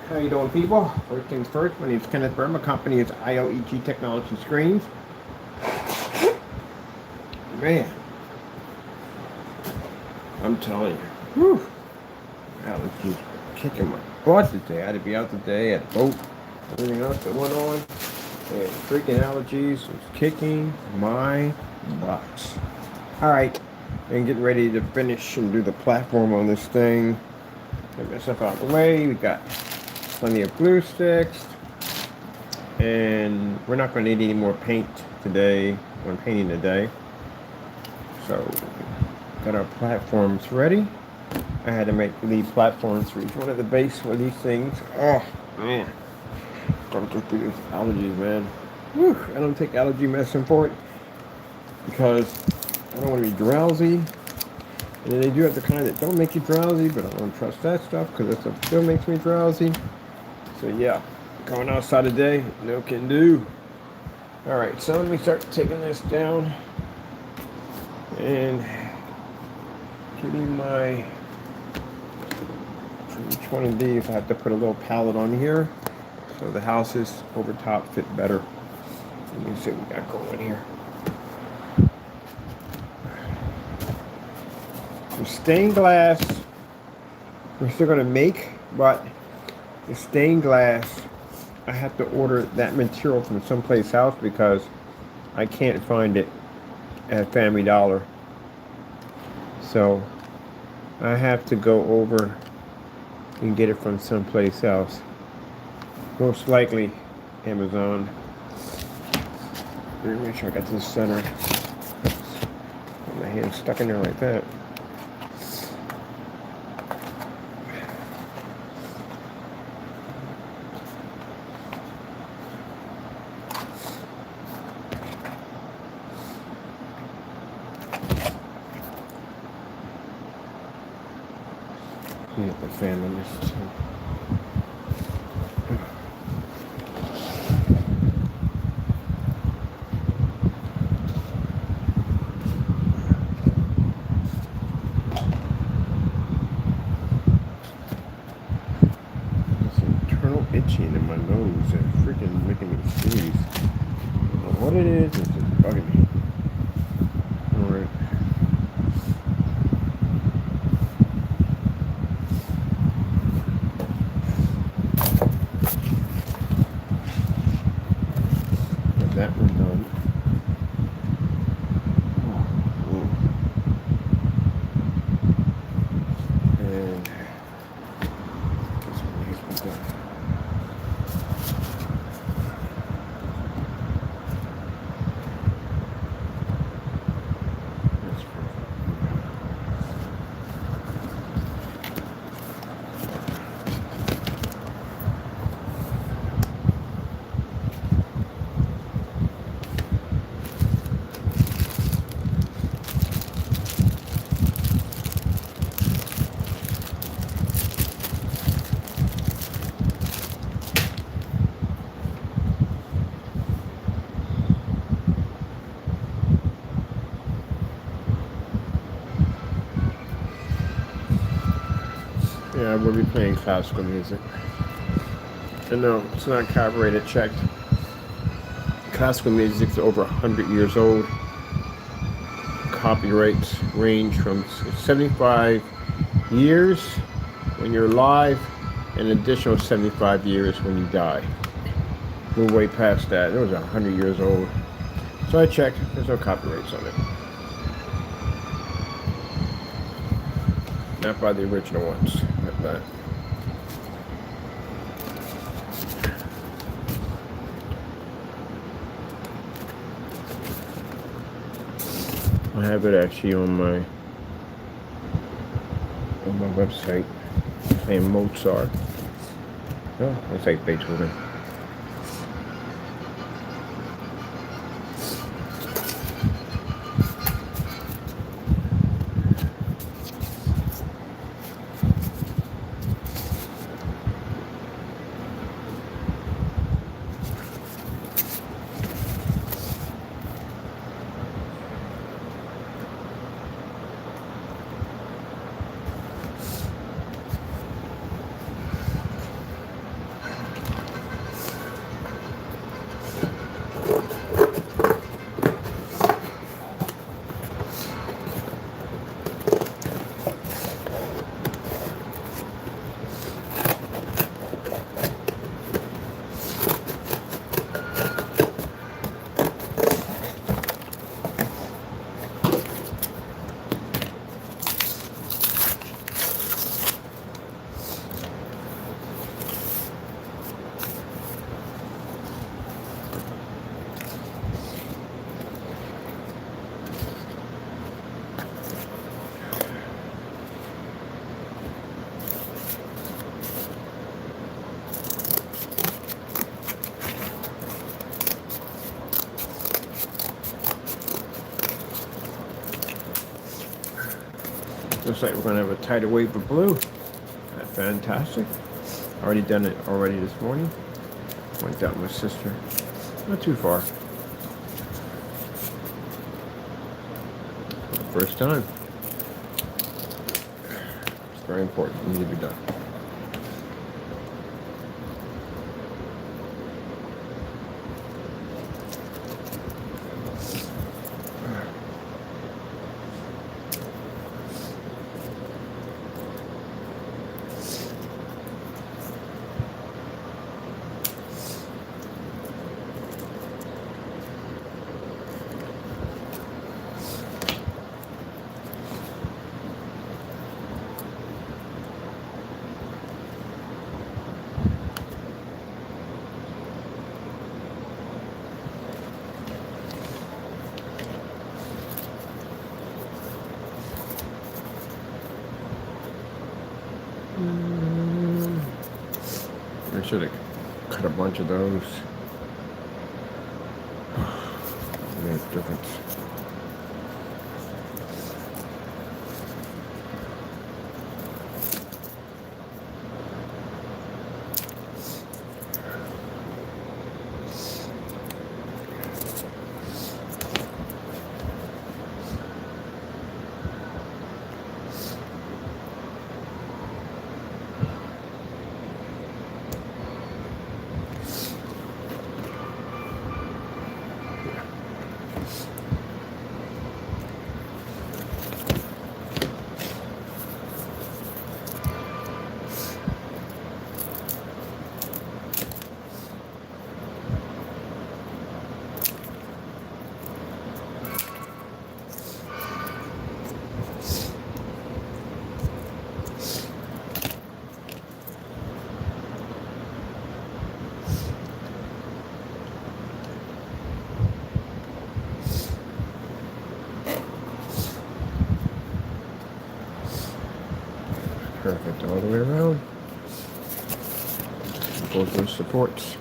How you doing, people? First things first, my name is Kenneth Burr. My company is IOEG Technology Screens. Man, I'm telling you, whew, allergies kicking my butt today. I had to be out today at the boat, everything else that went on. And freaking allergies was kicking my butt. All right, and getting ready to finish and do the platform on this thing. Get myself out of the way. We got plenty of glue sticks. And we're not going to need any more paint today when painting today. So, got our platforms ready. I had to make lead platforms for each one of the base for these things. Oh, man. Gotta get through these allergies, man. Whew. I don't take allergy medicine for it because I don't want to be drowsy. And then they do have the kind that don't make you drowsy, but I don't trust that stuff because that stuff still makes me drowsy. So, yeah. Going outside today, no can do. All right, so let me start taking this down and getting my, for each one of these, I have to put a little pallet on here so the houses over top fit better. Let me see what we got going here. The stained glass, we're still gonna make, but the stained glass, I have to order that material from someplace else because I can't find it at Family Dollar. So I have to go over and get it from someplace else. Most likely Amazon. Let me make sure I got this center. My hand's stuck in there like that. Get the fan on this too. This internal itching in my nose and freaking making me sneeze. I don't know what it is, it's just bugging me. Alright. That one done. And this one needs to be done. That's perfect. Yeah, we'll be playing classical music. And no, it's not copyrighted checked. Classical music is over 100 years old. Copyrights range from 75 years when you're alive and an additional 75 years when you die. We're way past that. It was 100 years old. So I checked. There's no copyrights on it. Not by the original ones. Not that. I have it actually on my website saying Mozart. Oh, it's like Beethoven. Looks like we're going to have a tidal wave of blue. That's fantastic. Already done it already this morning. Went down with my sister. Not too far. First time. It's very important. It needs to be done. I should have cut a bunch of those. Makes a difference. Perfect all the way around. Both those supports.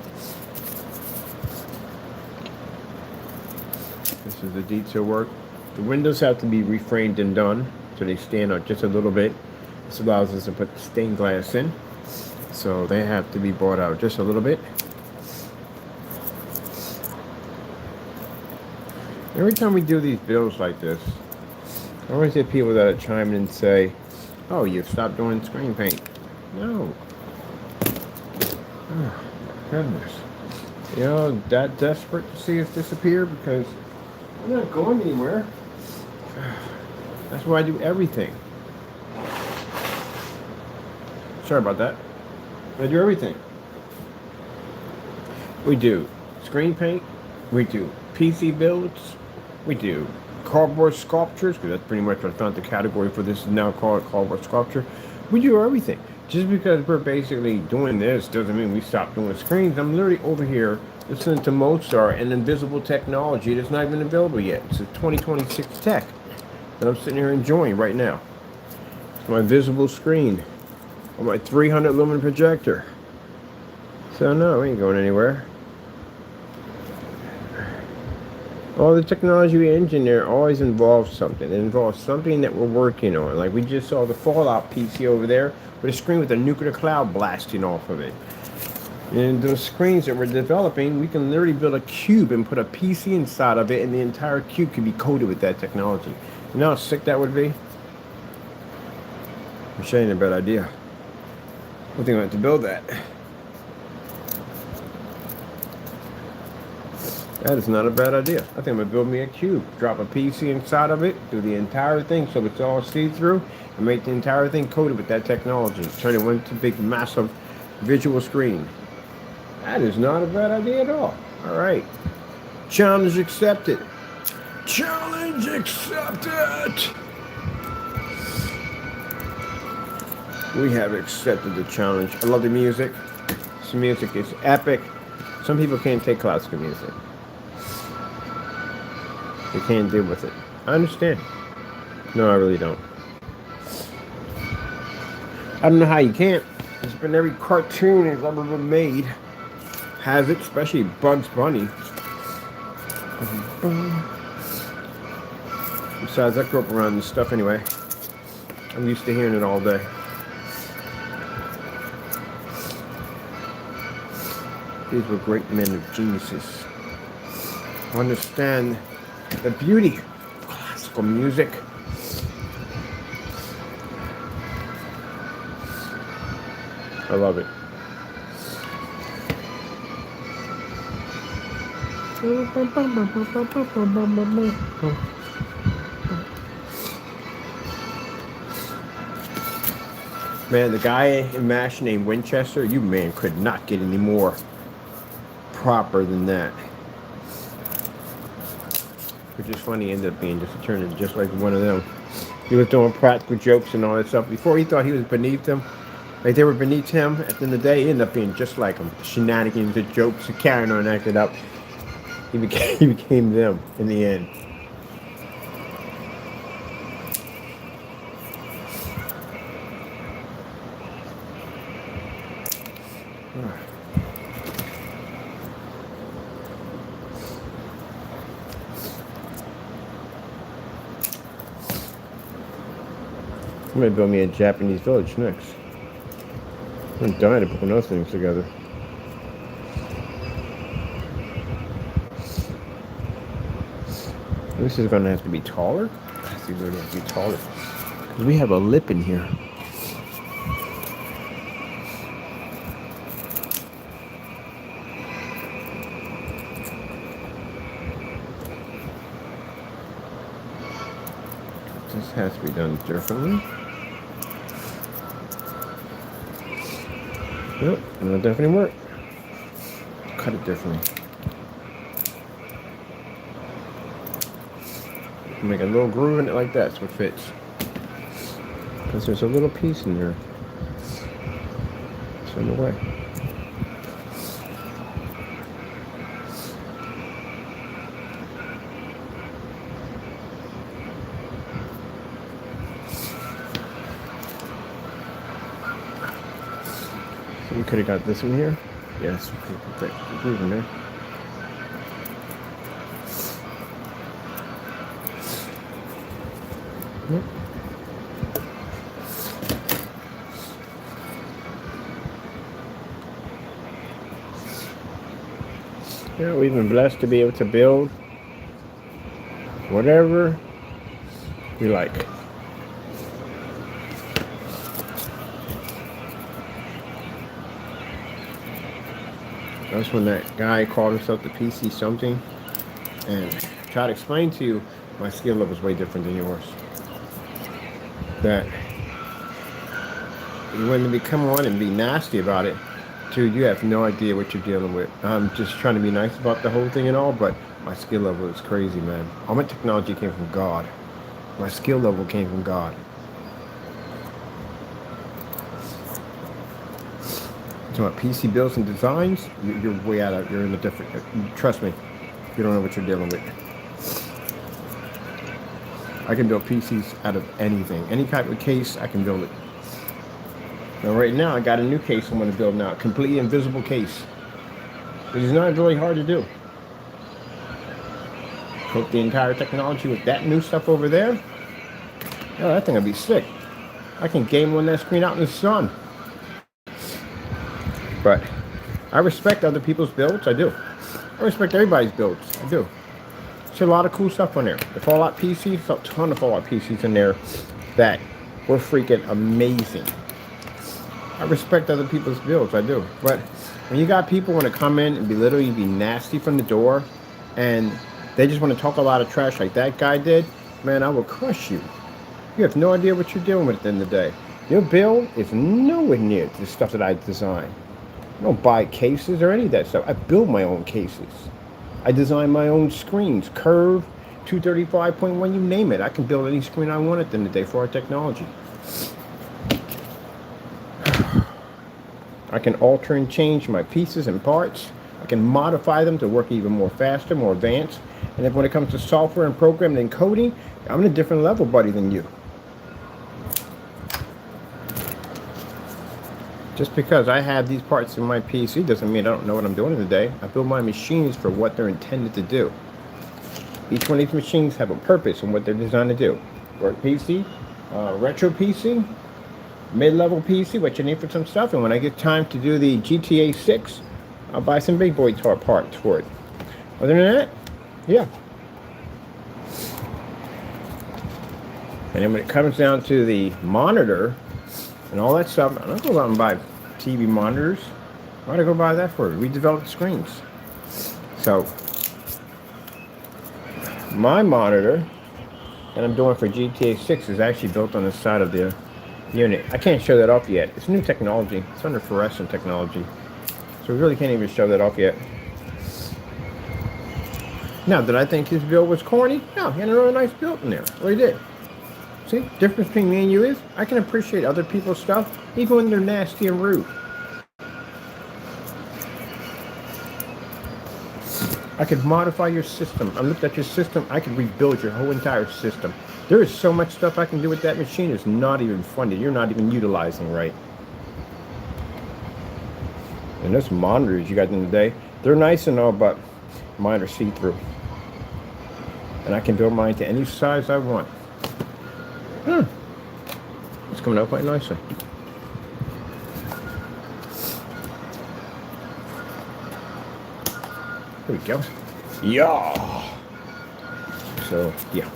This is the detail work. The windows have to be reframed and done so they stand out just a little bit. This allows us to put stained glass in. So they have to be brought out just a little bit. Every time we do these builds like this, I always get people that chime in and say, oh, you've stopped doing screen paint. No. Oh, goodness. You know, that desperate to see us disappear because we're not going anywhere. That's why I do everything. Sorry about that. I do everything. We do screen paint. We do PC builds. We do cardboard sculptures, because that's pretty much what I found the category for this is now called cardboard sculpture. We do everything. Just because we're basically doing this doesn't mean we stop doing screens. I'm literally over here listening to Mozart and invisible technology that's not even available yet. It's a 2026 tech that I'm sitting here enjoying right now. It's my visible screen on my 300 lumen projector. So no, we ain't going anywhere. All the technology we engineer always involves something. It involves something that we're working on. Like we just saw the Fallout PC over there with a screen with a nuclear cloud blasting off of it. And those screens that we're developing, we can literally build a cube and put a PC inside of it, and the entire cube can be coated with that technology. You know how sick that would be? I'm showing you a bad idea. I think I have to build that. That is not a bad idea. I think I'm gonna build me a cube, drop a PC inside of it, do the entire thing so it's all see-through, and make the entire thing coated with that technology. Turn it into a big, massive visual screen. That is not a bad idea at all. All right. Challenge accepted. Challenge accepted. We have accepted the challenge. I love the music. This music is epic. Some people can't take classical music. They can't deal with it. I understand. No, I really don't. I don't know how you can't. It's been every cartoon that's ever been made has it, especially Bugs Bunny. Besides, I grew up around this stuff anyway. I'm used to hearing it all day. These were great men of geniuses who understand the beauty of classical music. I love it. Man, the guy in MASH named Winchester, you man could not get any more proper than that. Which is funny, ended up being just a turn into just like one of them. He was doing practical jokes and all that stuff. Before he thought he was beneath them, like they were beneath him. At the end of the day, he ended up being just like them. Shenanigans, the jokes, carrying on, acting up. He became them in the end. I'm gonna build me a Japanese village next. I'm dying to put those things together. This is gonna have to be taller. I think we're gonna have to be taller because we have a lip in here. This has to be done differently. Yep, that'll definitely work. Cut it differently. Make a little groove in it like that so it fits. Because there's a little piece in there. It's in the way. So we could have got this one here. Yes, we could put that groove in there. Yep. Yeah, we've been blessed to be able to build whatever we like. That's when that guy called himself the PC something and tried to explain to you my skill level is way different than yours. That when they come on and be nasty about it, dude, you have no idea what you're dealing with. I'm just trying to be nice about the whole thing and all, but my skill level is crazy, man. All my technology came from God. My skill level came from God. So my PC builds and designs, you're way out of, you're in a different, trust me, you don't know what you're dealing with. I can build PCs out of anything. Any type of case, I can build it. Now right now, I got a new case I'm going to build now. A completely invisible case. Which is not really hard to do. Coat the entire technology with that new stuff over there. Oh, that thing will be sick. I can game on that screen out in the sun. But I respect other people's builds. I do. I respect everybody's builds. I do. There's a lot of cool stuff on there. The Fallout PCs, a ton of Fallout PCs in there that were freaking amazing. I respect other people's builds, I do. But when you got people want to come in and belittle you, be nasty from the door, and they just want to talk a lot of trash like that guy did, man, I will crush you. You have no idea what you're dealing with at the end of the day. Your build is nowhere near the stuff that I design. I don't buy cases or any of that stuff. I build my own cases. I design my own screens, curve, 235.1, you name it. I can build any screen I want at the end of the day for our technology. I can alter and change my pieces and parts. I can modify them to work even more faster, more advanced. And then when it comes to software and programming and coding, I'm in a different level, buddy, than you. Just because I have these parts in my PC doesn't mean I don't know what I'm doing today. I build my machines for what they're intended to do. Each one of these machines have a purpose and what they're designed to do. Work PC, retro PC, mid-level PC, what you need for some stuff. And when I get time to do the GTA 6, I'll buy some big boy parts for it. Other than that, yeah. And then when it comes down to the monitor and all that stuff, I don't go out and buy TV monitors. Why'd I go buy that for? We developed screens. So, my monitor that I'm doing for GTA 6 is actually built on the side of the unit. I can't show that off yet. It's new technology. It's under fluorescent technology. So we really can't even show that off yet. Now, did I think his build was corny? No, he had a really nice build in there. Well, he did. See, the difference between me and you is I can appreciate other people's stuff, even when they're nasty and rude. I could modify your system. I looked at your system. I could rebuild your whole entire system. There is so much stuff I can do with that machine. It's not even funny. You're not even utilizing right. And those monitors you got in the day, they're nice and all, but mine are see-through. And I can build mine to any size I want. It's coming out quite nicely. There we go. Yeah. So, yeah.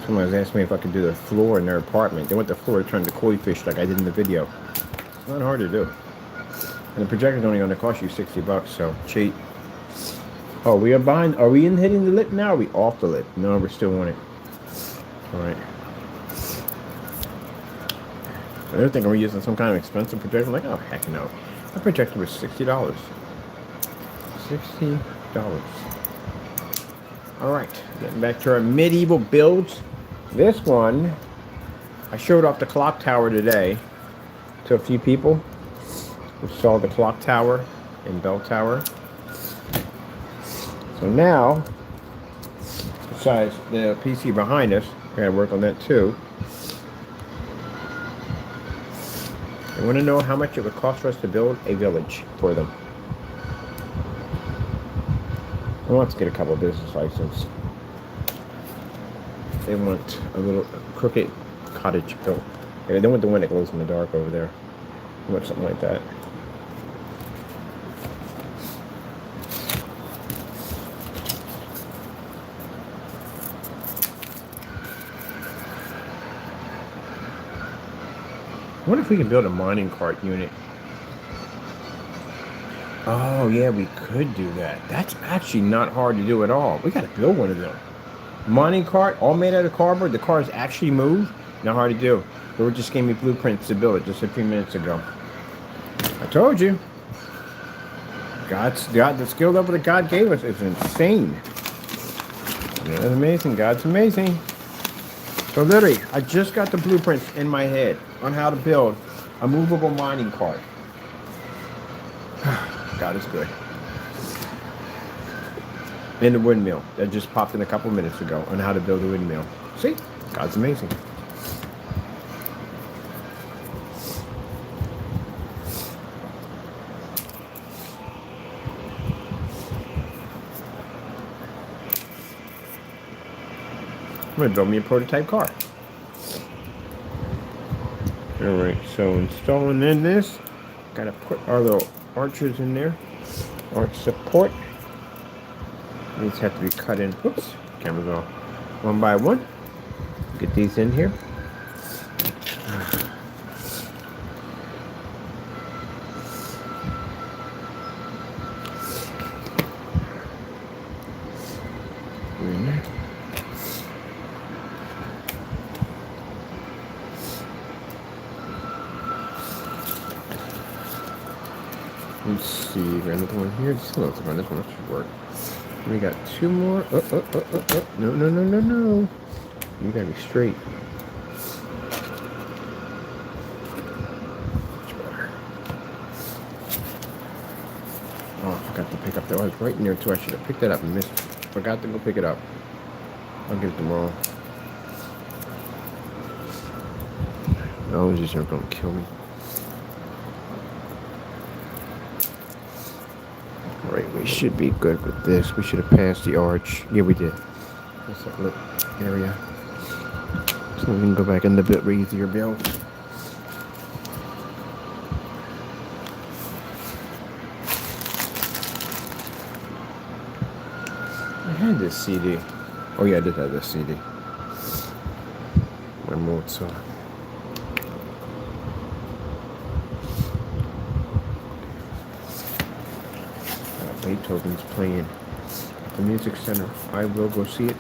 Someone was asking me if I could do the floor in their apartment. They want the floor to turn to koi fish like I did in the video. It's not hard to do. And the projector's only going to cost you $60, so cheap. Oh, we are behind. Are we in hitting the lip now? Or are we off the lip? No, we're still on it. All right. They're thinking we're using some kind of expensive projector. I'm like, oh, heck no. My projector was $60. $60. All right, getting back to our medieval builds. This one, I showed off the clock tower today to a few people who saw the clock tower and bell tower. So now, besides the PC behind us, I gotta work on that too. I want to know how much it would cost for us to build a village for them. I want to get a couple of business licenses. They want a little crooked cottage built. They don't want the one that glows in the dark over there. They want something like that. I wonder if we can build a mining cart unit. Oh, yeah, we could do that. That's actually not hard to do at all. We got to build one of them. Mining cart, all made out of cardboard. The cars actually move. Not hard to do. They just gave me blueprints to build it just a few minutes ago. I told you. God, the skill level that God gave us is insane. That's amazing. God's amazing. So literally, I just got the blueprints in my head on how to build a movable mining cart. God is good. And the windmill that just popped in a couple minutes ago on how to build a windmill. See? God's amazing. I'm going to build me a prototype car. Alright, so installing in this. Got to put our little archers in there. Arch support. These have to be cut in. Oops, camera's off. One by one. Get these in here. Let's see, we got another one here. Just looks like this one should work. We got two more. No, no, no, no, no. You gotta be straight. Oh, I forgot to pick up that. I was right near too. I should have picked that up and missed. Forgot to go pick it up. I'll get it tomorrow. No, these are gonna kill me. Alright, we should be good with this. We should have passed the arch. Yeah, we did. What's that little area? So we can go back in the bit easier build. I had this CD. Oh yeah, I did have this CD. My Mozart. Beethoven's playing at the Music Center. I will go see it.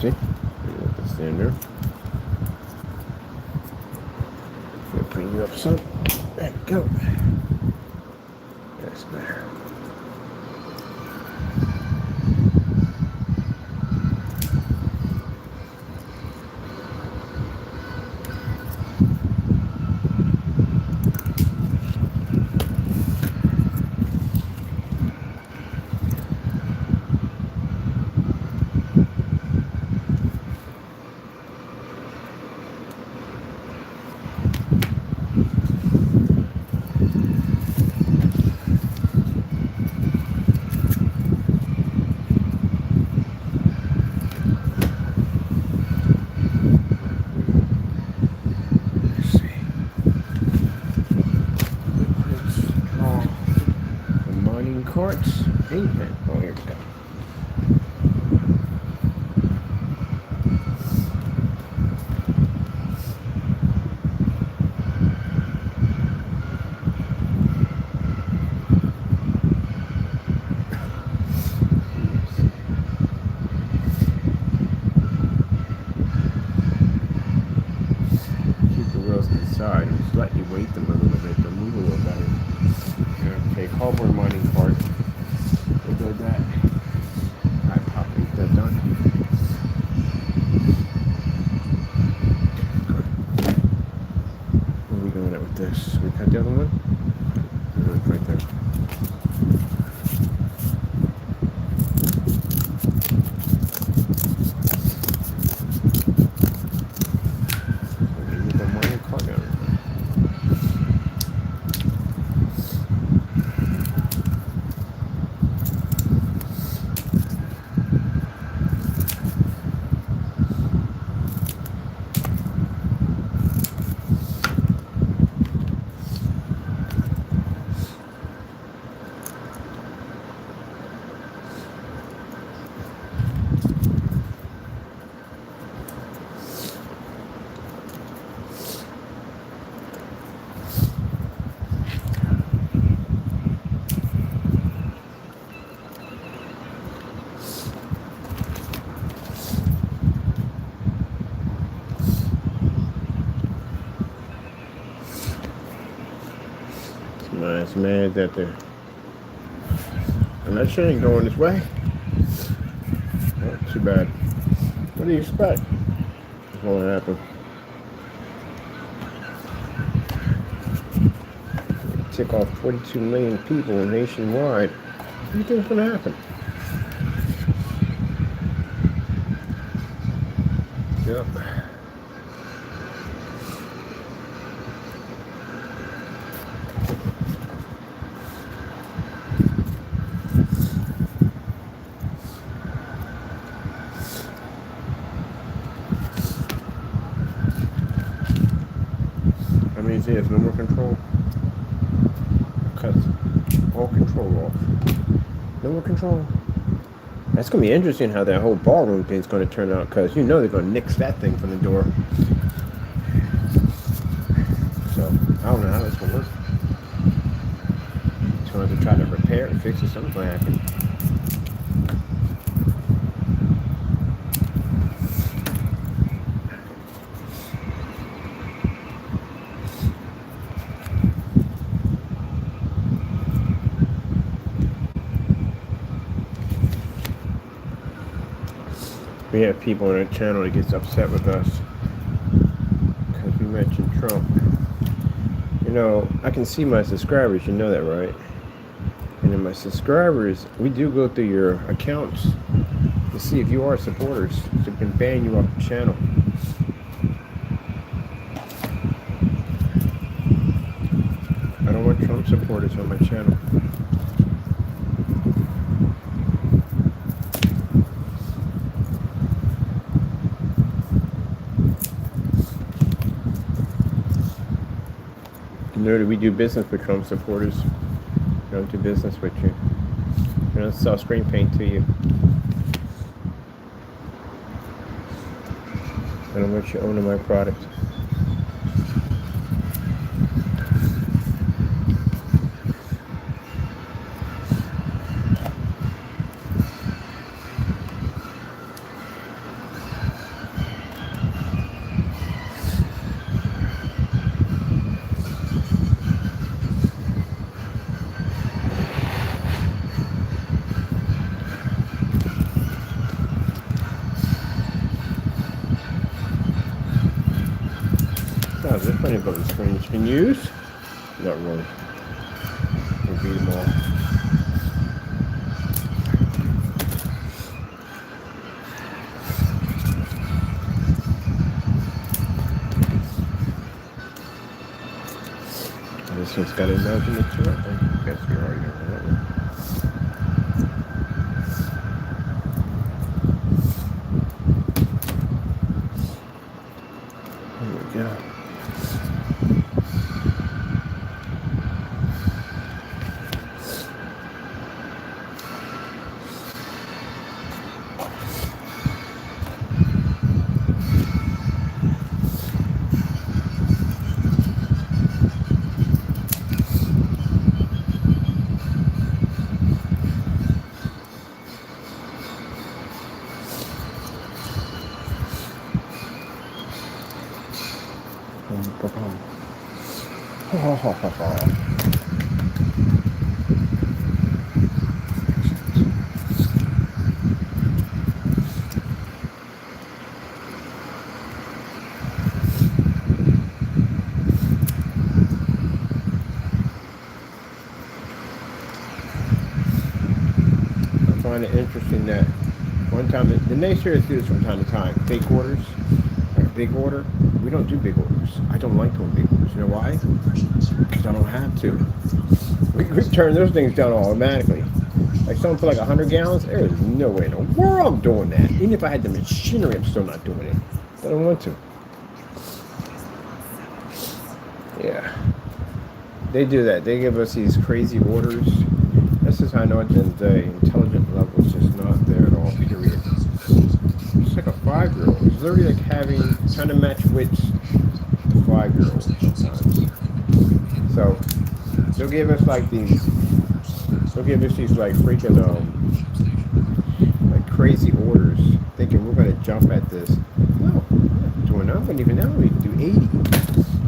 See? Let this stand there. We'll bring you up some. There you go. That's better. Quartz pavement. Oh, here we go. Keep the wheels to the side and slightly weight them a little bit to move a little better. Okay, cardboard mining cart. We'll do that. I probably get that done. Where are we going at with this? We cut the other one? Right there. Maybe the mining cart down. Nice man that there. I'm not sure ain't going this way. Not too bad. What do you expect? What's going to happen? Tick off 42 million people nationwide. What do you think's going to happen? up. That means he has no more control. Cuts all control off. No more control. That's going to be interesting how that whole ballroom thing is going to turn out, because you know they're going to nix that thing from the door. So, I don't know how that's going to work. He's going to have to try to repair it and fix it. Something's going to happen. We have people on our channel that gets upset with us because we mentioned Trump. You know, I can see my subscribers, you know that, right? And then my subscribers, we do go through your accounts to see if you are supporters, so we can ban you off the channel. I don't want Trump supporters on my channel. Nor do we do business with Trump supporters. We don't do business with you. We don't sell screen paint to you. I don't want you owning my product. Oh, there's plenty of button screens you can use. Not really. We'll beat them all. This one's got a nudge in it too, I think. I guess you're already on that one. There we go. I find it interesting that one time, the naysayers do this from time to time. Fake orders, or big order. We don't do big orders. I don't like doing big orders. You know why? Because I don't have to. We turn those things down automatically. Like someone put like 100 gallons, there's no way in the world I'm doing that. Even if I had the machinery, I'm still not doing it. I don't want to. Yeah. They do that. They give us these crazy orders. This is how I know at the end of the day, intelligent level is just not there at all, period. It's like a 5-year-old. It's literally like trying to match wits to 5-year-olds sometimes. So, they'll give us like these like freaking, like crazy orders, thinking we're going to jump at this. No, I'm not doing that. I wouldn't even know. We can do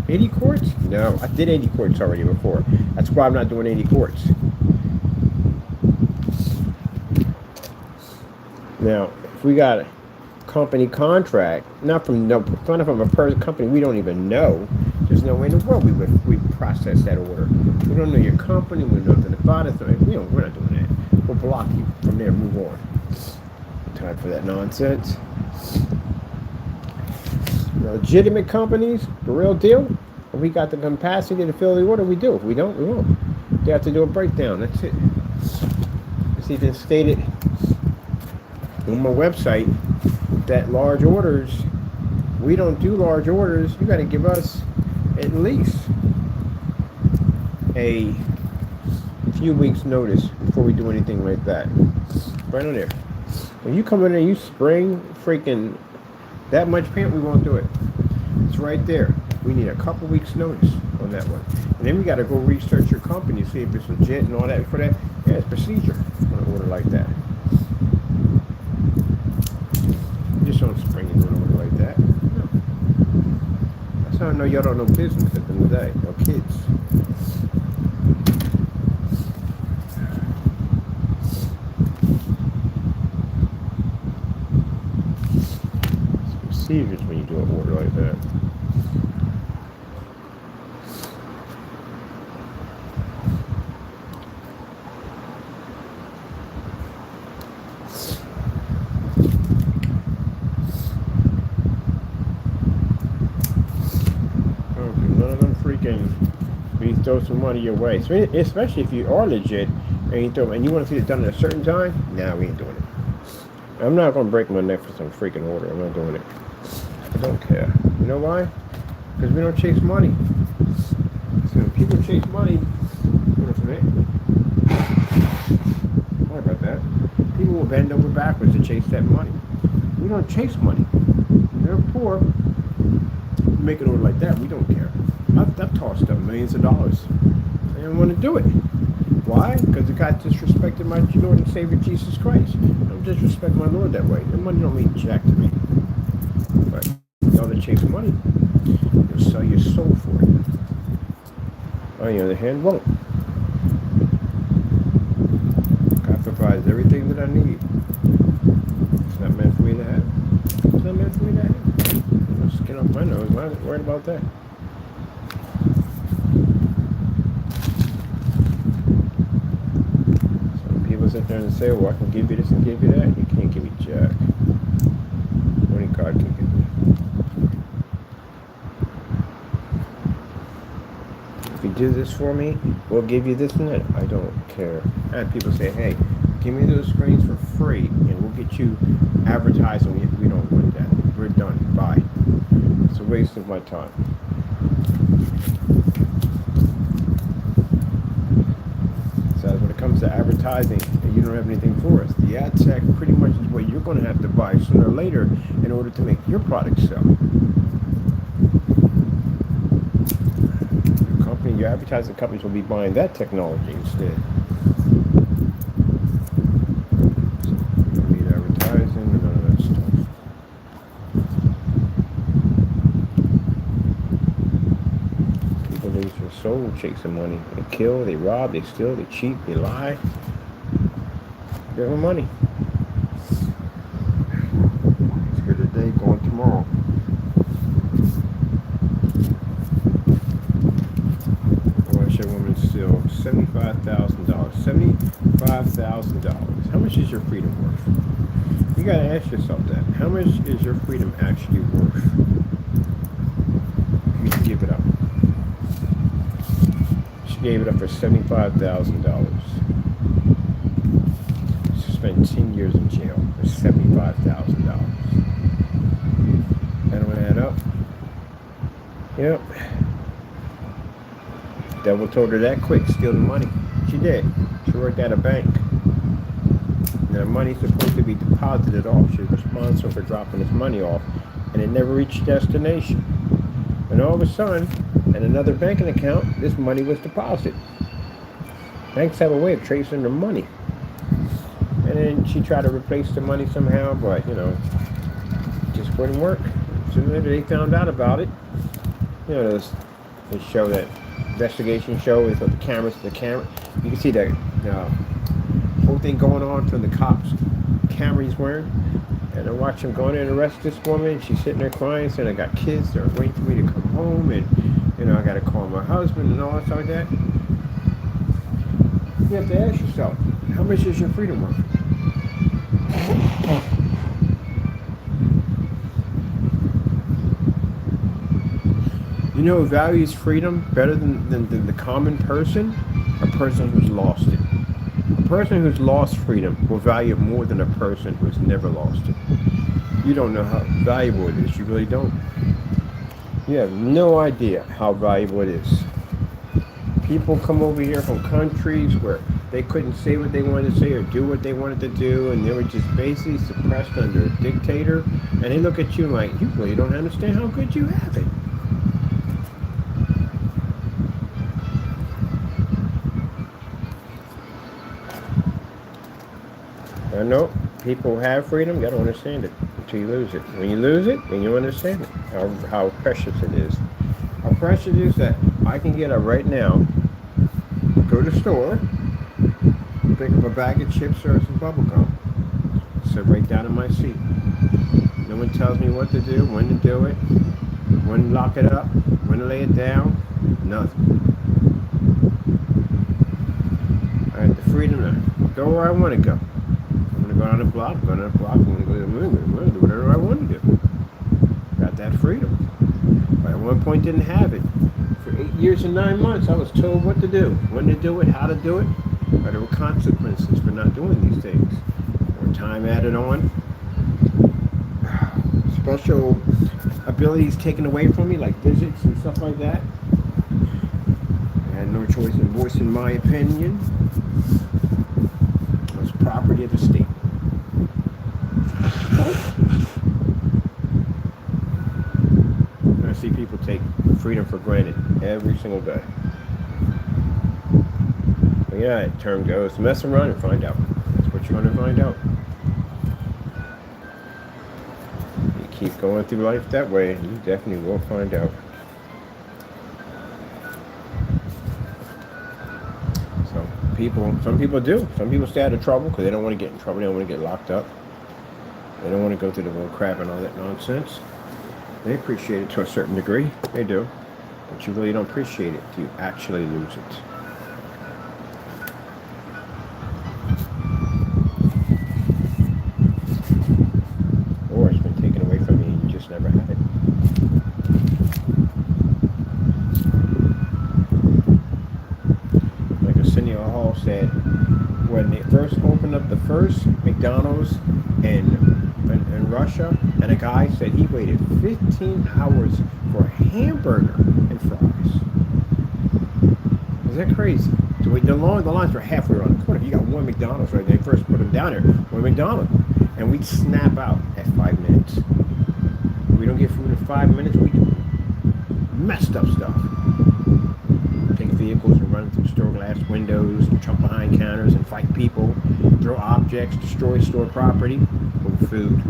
80. 80 quarts? No, I did 80 quarts already before. That's why I'm not doing 80 quarts. Now, if we got a company contract, not from a company we don't even know, there's no way in the world we process that order. We don't know your company, we know nothing about it, so we're not doing that. We'll block you from there, move on. Time for that nonsense. legitimate companies, the real deal, if we got the capacity to fill the order, we do. If we don't, we won't. They have to do a breakdown. That's it. It's even stated on my website that large orders, we don't do large orders. You got to give us at least a few weeks notice before we do anything like that. Right on there. When you come in and you spring freaking that much paint, we won't do it. It's right there. We need a couple weeks notice on that one. And then we got to go research your company, see if it's legit and all that. For that, yeah, it's procedure on an order like that. You just don't spring into an order like that. No. That's how I know y'all don't know business at the end of the day. No kids. It's procedures when you do an order like that. We throw some money your way, so especially if you are legit and you want to see it done at a certain time. Nah, we ain't doing it. I'm not gonna break my neck for some freaking order. I'm not doing it. I don't care. You know why? Because we don't chase money. So when people chase money, sorry about that. People will bend over backwards to chase that money. We don't chase money. They're poor. Make an order like that, we don't care. I've tossed up millions of dollars. I didn't want to do it. Why? Because the guy disrespected my Lord and Savior Jesus Christ. Don't disrespect my Lord that way. The money don't mean jack to me. But y'all that chase money, you'll sell your soul for it. On the other hand, won't. God provides everything that I need. It's not meant for me to have. It's not meant for me to have. Skin off my nose. I'm not worried about that. Some people sit there and say, well, I can give you this and give you that. You can't give me jack. Only God can give me. If you do this for me, we'll give you this and that. I don't care. I have people say, hey, give me those screens for free and we'll get you advertising. We don't want that. We're done. Bye. It's a waste of my time. So when it comes to advertising, you don't have anything for us. The ad tech pretty much is what you're going to have to buy sooner or later in order to make your product sell. Your company, your advertising companies will be buying that technology instead. So you don't need advertising and none of that stuff. Lose their soul chasing money. They kill, they rob, they steal, they cheat, they lie. Give them money. It's good today, going tomorrow. Watch that woman steal $75,000. $75,000. How much is your freedom worth? You gotta ask yourself that. How much is your freedom actually worth? You can give it up. Gave it up for $75,000. She spent 10 years in jail for $75,000. That don't add up. Yep. Devil told her that quick, steal the money. She did. She worked at a bank. And the money's supposed to be deposited off. She's responsible for dropping this money off. And it never reached destination. And all of a sudden, in another banking account, this money was deposited. Banks have a way of tracing their money. And then she tried to replace the money somehow, but, it just wouldn't work. So then they found out about it. They show that investigation show with the cameras, you can see the whole thing going on from the cops' camera he's wearing. And I watch him go in and arrest this woman. She's sitting there crying, saying, I got kids, they're waiting for me to come home, and I got to call my husband and all that stuff like that. You have to ask yourself, how much is your freedom worth? You know who values freedom better than the common person? A person who's lost it. A person who's lost freedom will value it more than a person who's never lost it. You don't know how valuable it is. You really don't. You have no idea how valuable it is. People come over here from countries where they couldn't say what they wanted to say or do what they wanted to do, and they were just basically suppressed under a dictator. And they look at you like, you really don't understand how good you have it. I know people have freedom, you don't understand it until you lose it. When you lose it, then you understand it, how precious it is. How precious it is that I can get up right now, go to the store, pick up a bag of chips or some bubble gum, sit right down in my seat. No one tells me what to do, when to do it, when to lock it up, when to lay it down, nothing. I have the freedom to go where I want to go. I'm going to go on the block, I'm going to go to the moon, I'm going to do whatever I want to do. Got that freedom. But at one point didn't have it. For 8 years and 9 months, I was told what to do, when to do it, how to do it. But there were consequences for not doing these things. More time added on. Special abilities taken away from me, like physics and stuff like that. I had no choice in voicing my opinion. It was property of the state. I see people take freedom for granted every single day. But yeah, the term goes, mess around and find out. That's what you're going to find out. You keep going through life that way, you definitely will find out. Some people do. Some people stay out of trouble because they don't want to get in trouble. They don't want to get locked up. They don't want to go through the bull crap and all that nonsense. They appreciate it to a certain degree. They do. But you really don't appreciate it till you actually lose it. Or it's been taken away from you and you just never had it. Like Arsenio Hall said, when they first opened up the first McDonald's in Russia, and a guy said he waited 15 hours for a hamburger and fries. Is that crazy? So the lines were halfway around the corner. You got one McDonald's right there. They first put them down there. One McDonald's. And we'd snap out at 5 minutes. If we don't get food in 5 minutes, we do messed up stuff. Take vehicles and run through store glass windows, and jump behind counters and fight people, throw objects, destroy store property over food.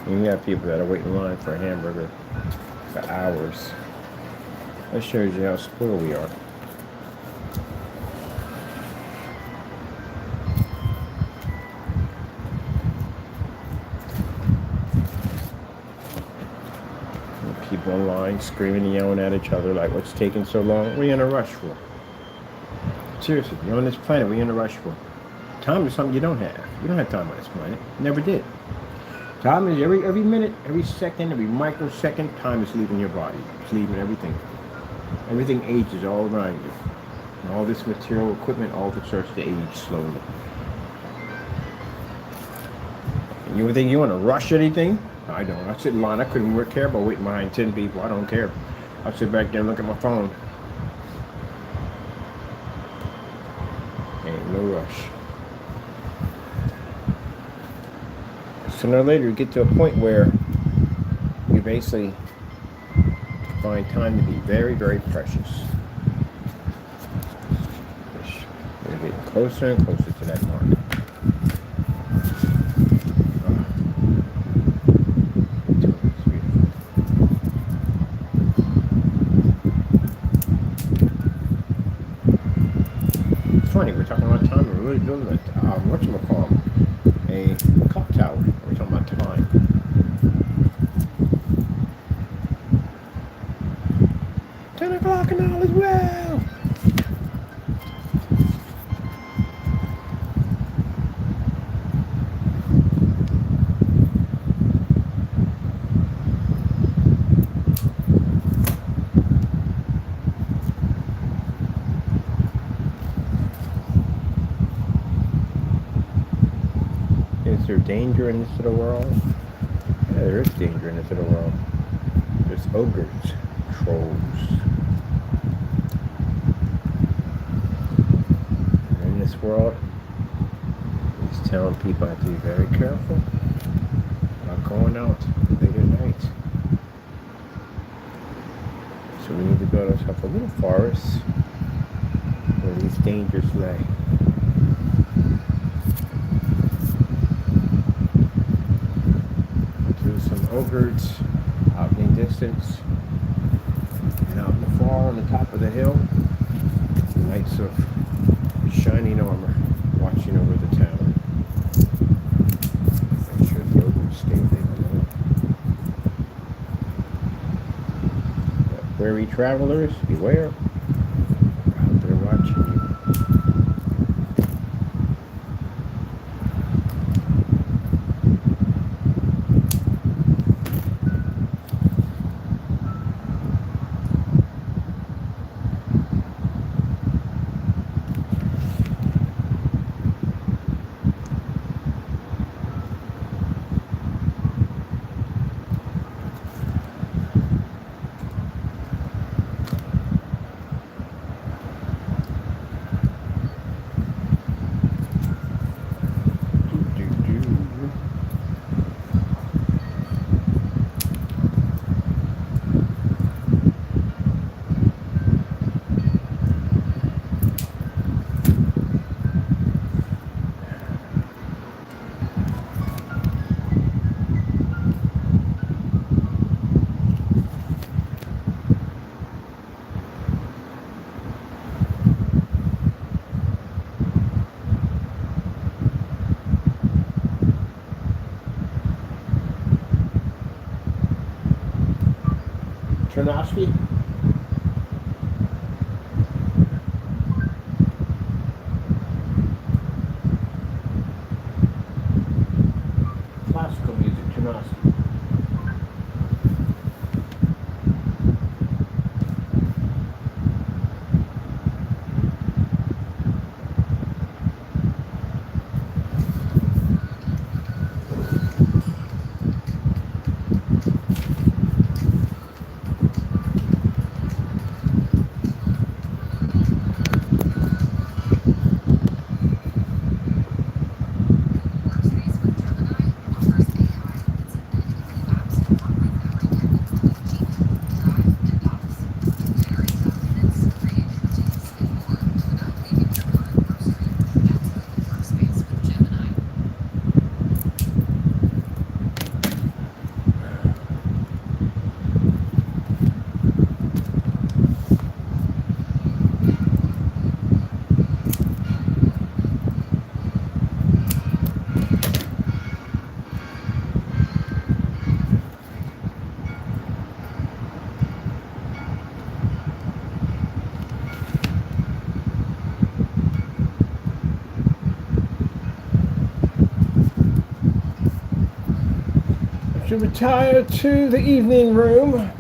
And you have people that are waiting in line for a hamburger for hours. That shows you how spoiled we are. People in line screaming and yelling at each other like, what's taking so long? What are you in a rush for? Seriously, you're on this planet, what are you in a rush for? Time is something you don't have. You don't have time on this planet. Never did. Time is every minute, every second, every microsecond, time is leaving your body. It's leaving everything. Everything ages all around you. And all this material equipment, all of it starts to age slowly. And you would think you want to rush anything? I don't. I sit in line. I couldn't care about waiting behind 10 people. I don't care. I'll sit back there and look at my phone. Ain't no rush. Sooner or later, you get to a point where you basically find time to be very, very precious. We're getting closer and closer to that mark. Funny, we're talking about time, we're really building a whatchamacallit, a clock tower. We're talking about time. $10 o'clock and all is well. Is there danger in this little world? Yeah, there is danger in this little world. There's ogres, trolls. And in this world, he's telling people have to be very careful about going out late at night. So we need to build ourselves a little forest where these dangers lay. There's some ogres out in the distance, and out in the far on the top of the hill, knights of shining armor watching over the town. Make sure the ogres stay there alone. Wary travelers, beware. Out there watching you. Chernovsky? Classical music, Chernovsky. To retire to the evening room.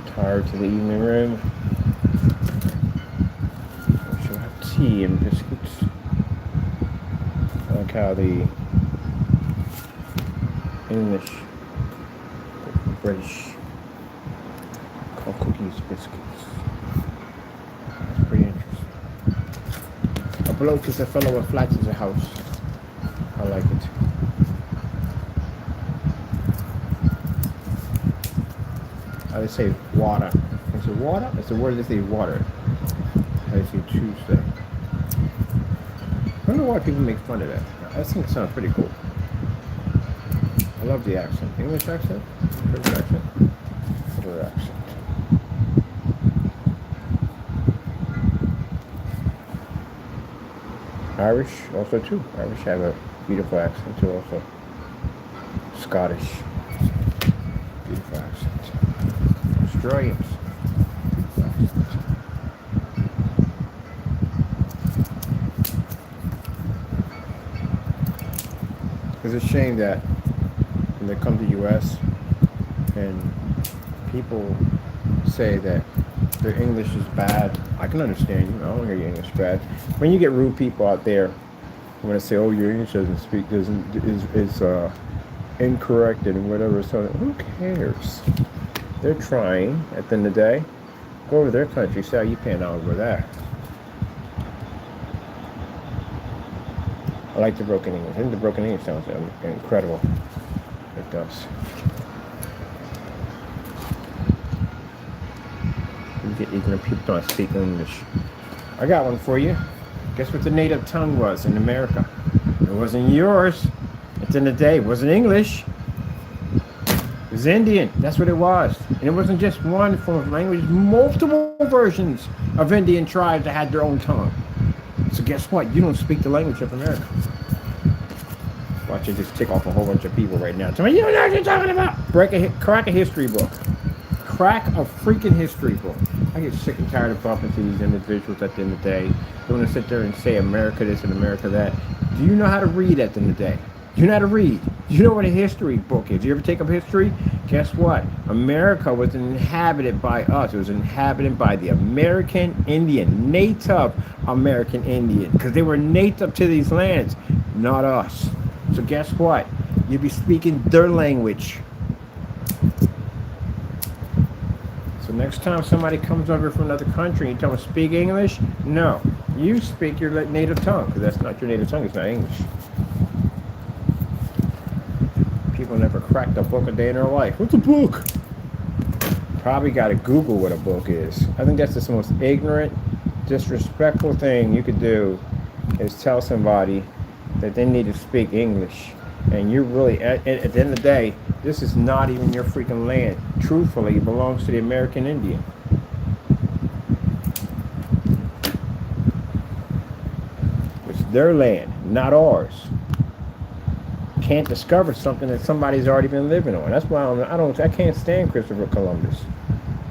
Retire to the evening room. We shall have tea and biscuits. I like how the English, the British, cookies, biscuits. That's pretty interesting. A bloke is a fellow, a flat is a house. I like it. How they say water. Is it water? It's the word they say water. How they say Tuesday. I don't know why people make fun of that. I think it sounds pretty cool. I love the accent. English accent? British accent? Other accent. Irish also too. Irish have a beautiful accent too also. Scottish. Beautiful accent. Australians. Beautiful accent. It's a shame that when they come to the US and people say that their English is bad. I can understand you. I don't hear your English bad. When you get rude people out there who want to say, "Oh, your English doesn't is incorrect and whatever," so who cares? They're trying. At the end of the day, go over their country. See how you pan out over there. I like the broken English. I think the broken English sounds incredible. It does. You get ignorant people don't speak English. I got one for you. Guess what the native tongue was in America? It wasn't yours. At the end of the day, it wasn't English. It was Indian. That's what it was. And it wasn't just one form of language. Multiple versions of Indian tribes that had their own tongue. So guess what? You don't speak the language of America. Watch it just tick off a whole bunch of people right now. Tell me, you don't know what you're talking about. Crack a history book. Crack a freaking history book. I get sick and tired of bumping to these individuals at the end of the day. They want to sit there and say America this and America that. Do you know how to read at the end of the day? Do you know how to read? Do you know what a history book is? You ever take up history? Guess what? America was inhabited by us. It was inhabited by the American Indian, Native American Indian, because they were native to these lands, not us. So guess what? You'd be speaking their language. So next time somebody comes over from another country and you tell them to speak English, no. You speak your native tongue, because that's not your native tongue. It's not English. People never cracked a book a day in their life. What's a book? Probably got to Google what a book is. I think that's the most ignorant, disrespectful thing you could do is tell somebody that they need to speak English. And you're really, at the end of the day, this is not even your freaking land. Truthfully, it belongs to the American Indian. It's their land, not ours. Can't discover something that somebody's already been living on. That's why I can't stand Christopher Columbus.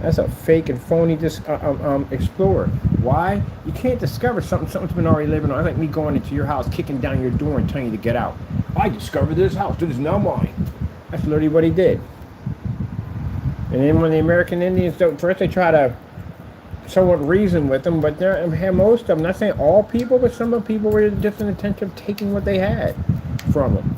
That's a fake and phony explorer. Why? You can't discover something's been already living on. It's like me going into your house, kicking down your door and telling you to get out. I discovered this house. This is now mine. That's literally what he did. And then when the American Indians first they try to somewhat reason with them, but most of them, not saying all people, but some of the people were just in the intention of taking what they had from them.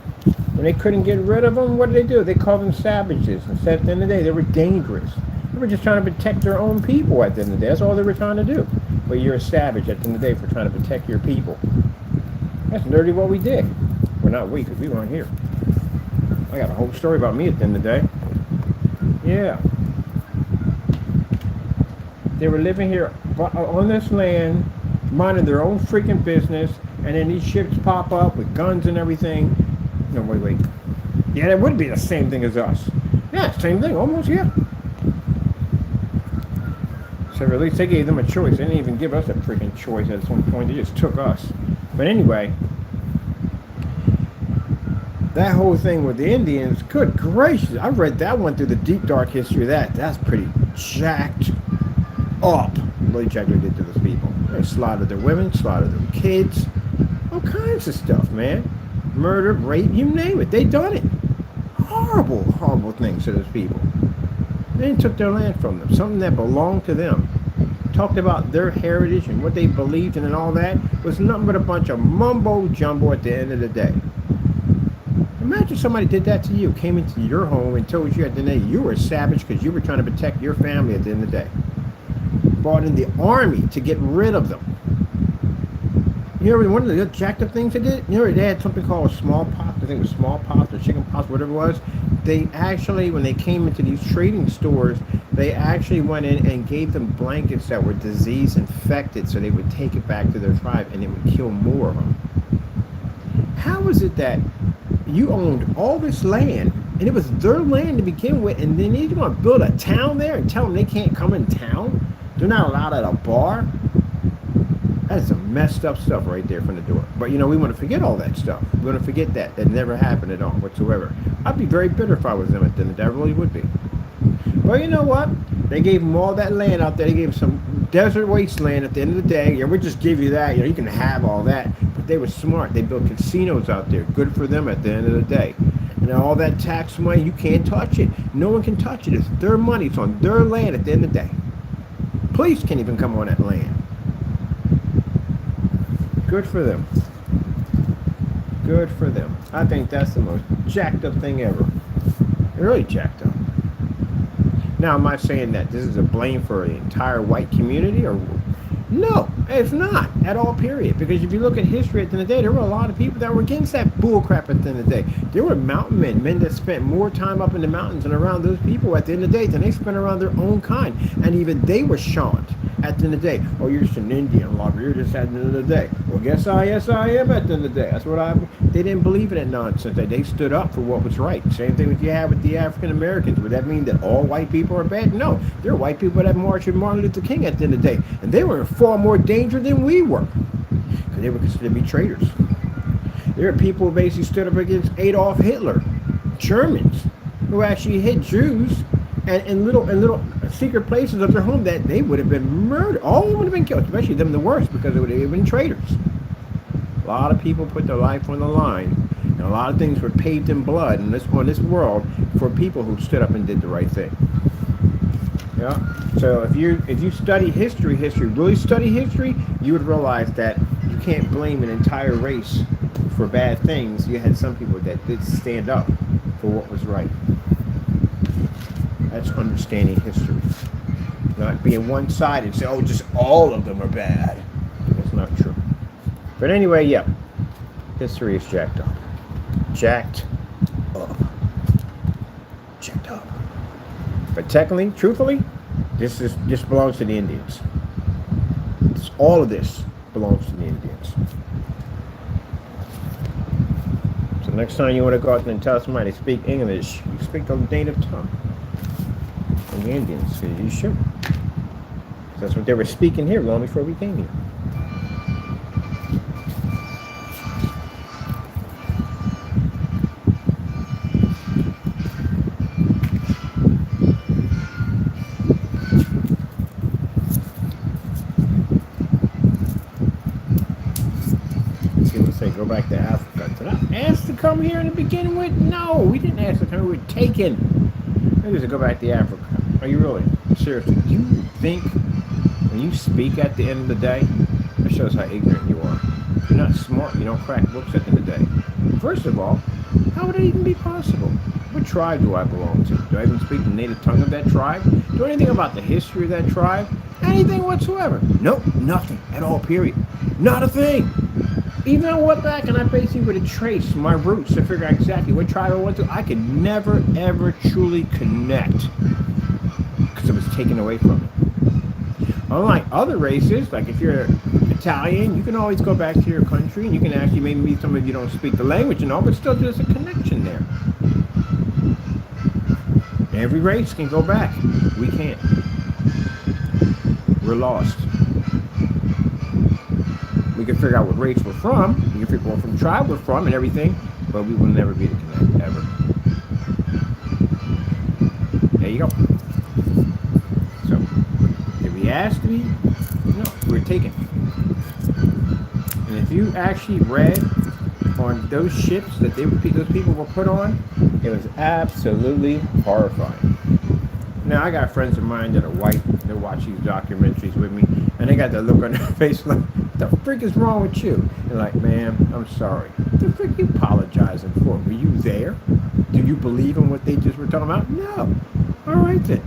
When they couldn't get rid of them, what did they do? They called them savages. And said at the end of the day, they were dangerous. They were just trying to protect their own people at the end of the day. That's all they were trying to do. But you're a savage at the end of the day for trying to protect your people. That's literally what we did. Well, not we, because we weren't here. I got a whole story about me at the end of the day. Yeah. They were living here on this land, minding their own freaking business, and then these ships pop up with guns and everything. No, wait. Yeah, that would be the same thing as us. Yeah, same thing, almost, yeah. So at least they gave them a choice. They didn't even give us a freaking choice at some point. They just took us. But anyway, that whole thing with the Indians, good gracious. I read that one through the deep, dark history of that. That's pretty jacked up. Really jacked what they did to those people. They slaughtered their women, slaughtered their kids. All kinds of stuff, man. Murder, rape, you name it. They done it. Horrible, horrible things to those people. They took their land from them, something that belonged to them. Talked about their heritage and what they believed in and all that was nothing but a bunch of mumbo jumbo at the end of the day. Imagine somebody did that to you, came into your home and told you at the end of the day you were a savage because you were trying to protect your family at the end of the day. Brought in the army to get rid of them. You know, one of the attractive things they did, you know, they had something called smallpox. I think it was smallpox or chickenpox, whatever it was. They actually, when they came into these trading stores, they actually went in and gave them blankets that were disease infected so they would take it back to their tribe and it would kill more of them. How is it that you owned all this land and it was their land to begin with, and then you want to build a town there and tell them they can't come in town? They're not allowed at a bar? That's some messed up stuff right there from the door. But, you know, we want to forget all that stuff. We want to forget that. That never happened at all whatsoever. I'd be very bitter if I was them at the end of the day. I really would be. Well, you know what? They gave them all that land out there. They gave them some desert wasteland at the end of the day. Yeah, we'll just give you that. You know, you can have all that. But they were smart. They built casinos out there. Good for them at the end of the day. And And all that tax money, you can't touch it. No one can touch it. It's their money. It's on their land at the end of the day. Police can't even come on that land. Good for them. Good for them. I think that's the most jacked up thing ever. Really jacked up. Now, am I saying that this is a blame for the entire white community? Or no, it's not at all, period. Because if you look at history at the end of the day, there were a lot of people that were against that bull crap at the end of the day. There were mountain men that spent more time up in the mountains and around those people at the end of the day than they spent around their own kind. And even they were shunned at the end of the day. Oh, you're just an Indian lover. You're just at the end of the day. Well, yes, I am at the end of the day. That's what they didn't believe in that nonsense. They stood up for what was right. Same thing with you have with the African Americans. Would that mean that all white people are bad? No. There are white people that marched with Martin Luther King at the end of the day. And they were in far more danger than we were. Because they were considered to be traitors. There are people who basically stood up against Adolf Hitler. Germans who actually hit Jews and in little secret places of their home that they would have been murdered. All of them would have been killed, especially them the worst, because they would have been traitors. A lot of people put their life on the line, and a lot of things were paved in blood on this world for people who stood up and did the right thing. Yeah. So if you study history, really study history, you would realize that you can't blame an entire race for bad things. You had some people that did stand up for what was right. That's understanding history. Not being one-sided and say, oh, just all of them are bad. That's not true. But anyway, yeah. History is jacked up. Jacked up. Jacked up. But technically, truthfully, this belongs to the Indians. All of this belongs to the Indians. So next time you want to go out there and tell somebody to speak English, you speak the native tongue. The Indians, you should. That's what they were speaking here long before we came here. People say go back to Africa. Did I ask to come here in the beginning with? No, we didn't ask to come. We were taken. Maybe to go back to Africa. Are you really? Seriously, do you think when you speak at the end of the day, that shows how ignorant you are. You're not smart. You don't crack books at the end of the day. First of all, how would it even be possible? What tribe do I belong to? Do I even speak the native tongue of that tribe? Do I know anything about the history of that tribe? Anything whatsoever? Nope, nothing at all, period. Not a thing. Even I went back and I basically would have traced my roots to figure out exactly what tribe I went to. I could never, ever truly connect because it was taken away from me. Unlike other races, like if you're Italian, you can always go back to your country and you can actually maybe some of you don't speak the language and all, but still there's a connection there. Every race can go back. We can't. We're lost. We can figure out what race we're from. We can figure out what from tribe we're from and everything, but we will never be able to connect, ever. There you go. So, if we asked to be, no, we're taken. And if you actually read on those ships that those people were put on, it was absolutely horrifying. Now, I got friends of mine that are white. They watch these documentaries with me, and they got that look on their face like, what the freak is wrong with you? And like, man, I'm sorry. What the freak you apologizing for? Were you there? Do you believe in what they just were talking about? No. All right then.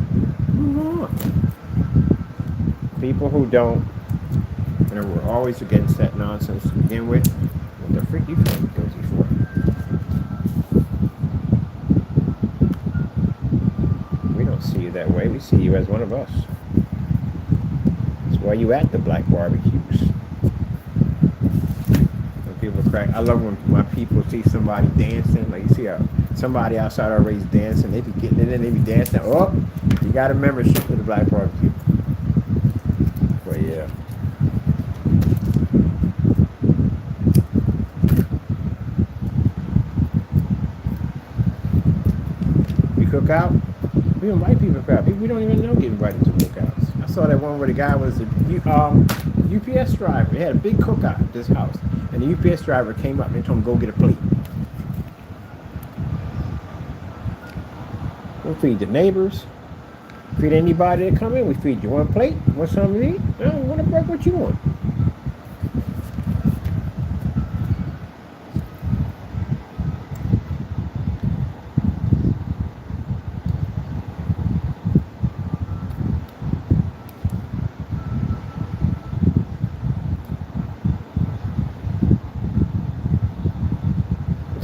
Move on. People who don't, and we're always against that nonsense to begin with, what the freak you feeling guilty for? We don't see you that way. We see you as one of us. That's why you at the black barbecues. People crack. I love when my people see somebody dancing. Like you see somebody outside our race dancing. They be getting it in. They be dancing. Oh, you got a membership for the black barbecue. But yeah. We cook out. We invite people to cook out. We don't even know get invited to cookouts. I saw that one where the guy was a UPS driver. He had a big cookout at this house. And the UPS driver came up and told him, go get a plate. We'll feed the neighbors. Feed anybody that come in. We feed you one plate. Want something to eat? I don't want to break what you want.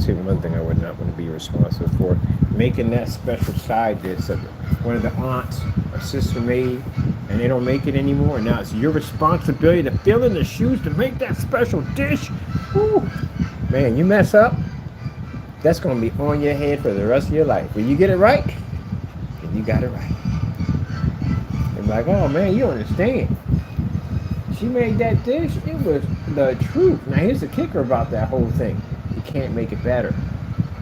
One thing I would not want to be responsible for, making that special side dish that one of the aunts or sister made, and they don't make it anymore. And now it's your responsibility to fill in the shoes to make that special dish. Woo. Man, you mess up, that's going to be on your head for the rest of your life. When you get it right, then you got it right. They're like, oh man, you don't understand. She made that dish. It was the truth. Now here's the kicker about that whole thing. You can't make it better.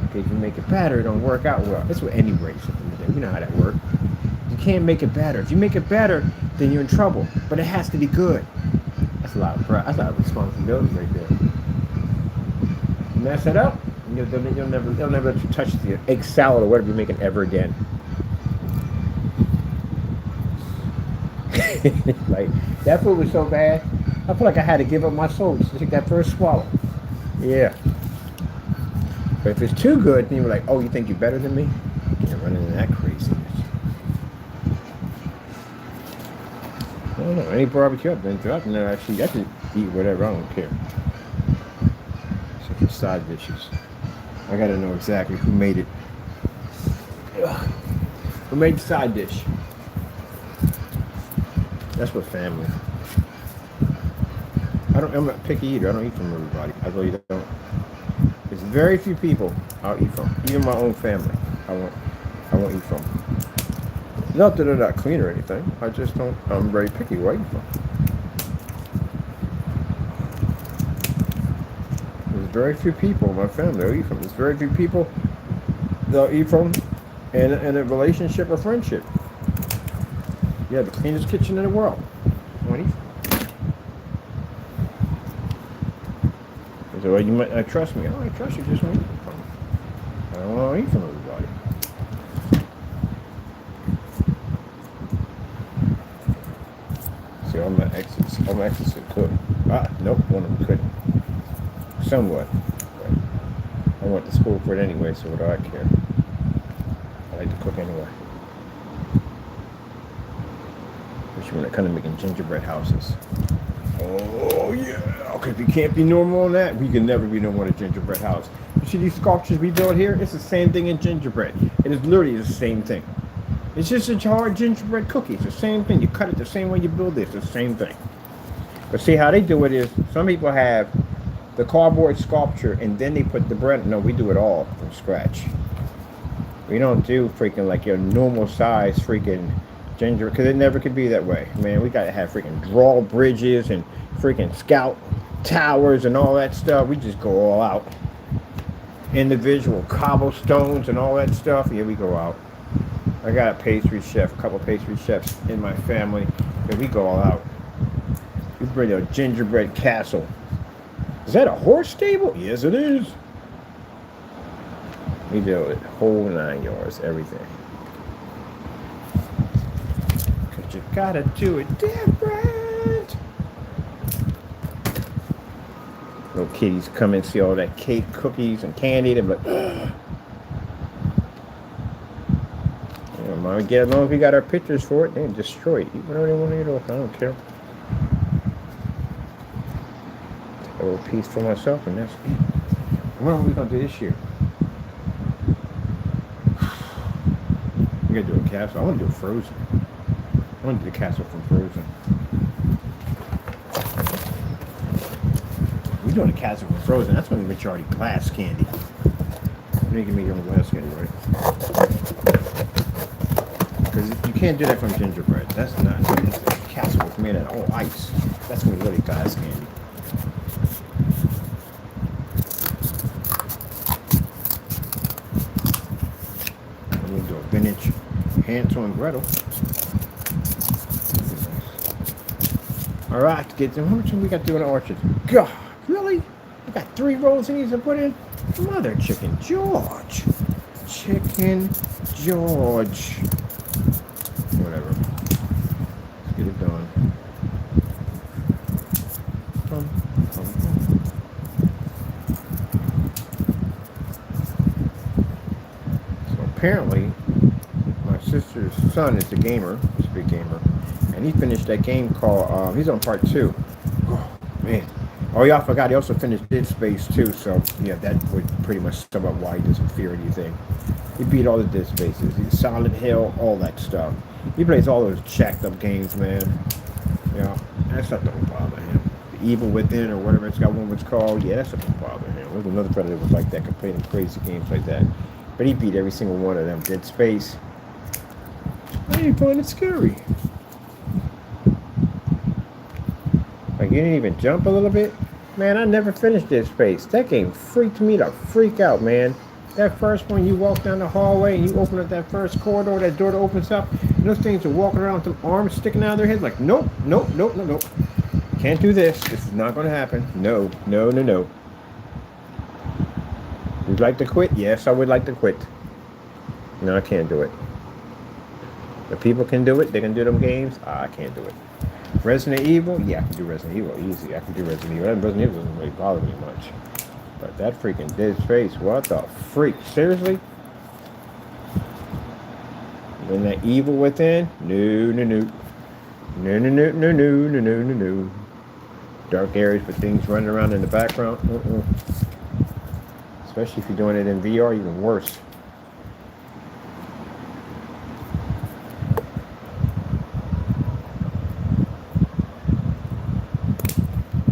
Because if you make it better, it don't work out well. That's what any race is. You know how that works. You can't make it better. If you make it better, then you're in trouble. But it has to be good. That's a lot of pride. That's a lot of responsibility right there. You mess it up, they'll never let you touch the egg salad or whatever you're making ever again. Like, that food was so bad, I feel like I had to give up my soul to take that first swallow. Yeah. But if it's too good, then you're like, oh, you think you're better than me? You can't run into that craziness. I don't know. Any barbecue I've been to, I can actually eat whatever. I don't care. Except for side dishes. I gotta know exactly who made it. Ugh. Who made the side dish? That's what family. I'm a picky eater. I don't eat from everybody. I really don't. There's very few people I'll eat from. Even my own family, I won't eat from. Not that they're not clean or anything. I just don't. I'm very picky where I eat from. There's very few people in my family I'll eat from. There's very few people they'll eat from in a relationship or friendship. Yeah, the cleanest kitchen in the world. I won't eat from. So you might trust me. Oh, I trust you. Just don't eat from me. I don't want to eat from everybody. See, I'm an excellent cook. Nope, one of them couldn't. Somewhat. But I went to school for it anyway, so what do I care? I like to cook anyway. Especially when it comes to making gingerbread houses. Oh yeah, okay, if you can't be normal on that, we can never be normal in a gingerbread house. You see these sculptures we built here? It's the same thing in gingerbread. It is literally the same thing. It's just a hard gingerbread cookie. It's the same thing. You cut it the same way you build it. It's the same thing. But see how they do it is, some people have the cardboard sculpture and then they put the bread. No, we do it all from scratch. We don't do freaking like your normal size freaking ginger, because it never could be that way. Man, we gotta have freaking drawbridges and freaking scout towers and all that stuff. We just go all out. Individual cobblestones and all that stuff. Yeah, we go out. I got a pastry chef, a couple pastry chefs in my family. Yeah, we go all out. We bring a gingerbread castle. Is that a horse stable? Yes, it is. We build it whole 9 yards, everything. You gotta do it different. Little kiddies come and see all that cake, cookies, and candy. They're like, ugh. You know, Mom, get as long as we got our pictures for it, they can destroy it. Eat whatever they want to eat off. I don't care. Take a little piece for myself, and that's it. What are we gonna do this year? We gotta do a castle. I want to do a Frozen. I want to do the castle from Frozen. We're doing a castle from Frozen. That's going to be majority glass candy. You can make your own glass candy, right? Because you can't do that from gingerbread. That's not. It's a castle was made out of all ice. That's going to be really glass candy. I'm going to do a vintage Hansel and Gretel. All right, get them. How much we got to do in the orchard? God, really? I got 3 rolls of these to put in? Mother chicken George. Chicken George. Whatever. Let's get it done. So apparently, my sister's son is a gamer. He's a big gamer. And he finished that game called, he's on part 2. Oh, man. Oh, yeah, I forgot. He also finished Dead Space too. So, yeah, that would pretty much sum up why he doesn't fear anything. He beat all the Dead Spaces. He's Silent Hill, all that stuff. He plays all those jacked up games, man. Yeah, that stuff don't bother him. The Evil Within or whatever it's got one was called, yeah, that stuff don't bother him. There's another brother that was like that, could play them crazy games like that. But he beat every single one of them. Dead Space. I didn't find it scary. Like, you didn't even jump a little bit? Man, I never finished Dead Space. That game freaked me to freak out, man. That first one, you walk down the hallway and you open up that first corridor, that door that opens up, and those things are walking around with them arms sticking out of their heads like, nope, nope, nope, nope, nope. Can't do this. This is not going to happen. No, no, no, no. Would you like to quit? Yes, I would like to quit. No, I can't do it. If people can do it, they can do them games. I can't do it. Resident Evil? Yeah, I can do Resident Evil easy. I can do Resident Evil. Resident Evil doesn't really bother me much. But that freaking Dead Space, what the freak? Seriously? And that Evil Within? No, no, no. No, no, no, no, no, no, no, no, no. Dark areas with things running around in the background. Especially if you're doing it in VR, even worse.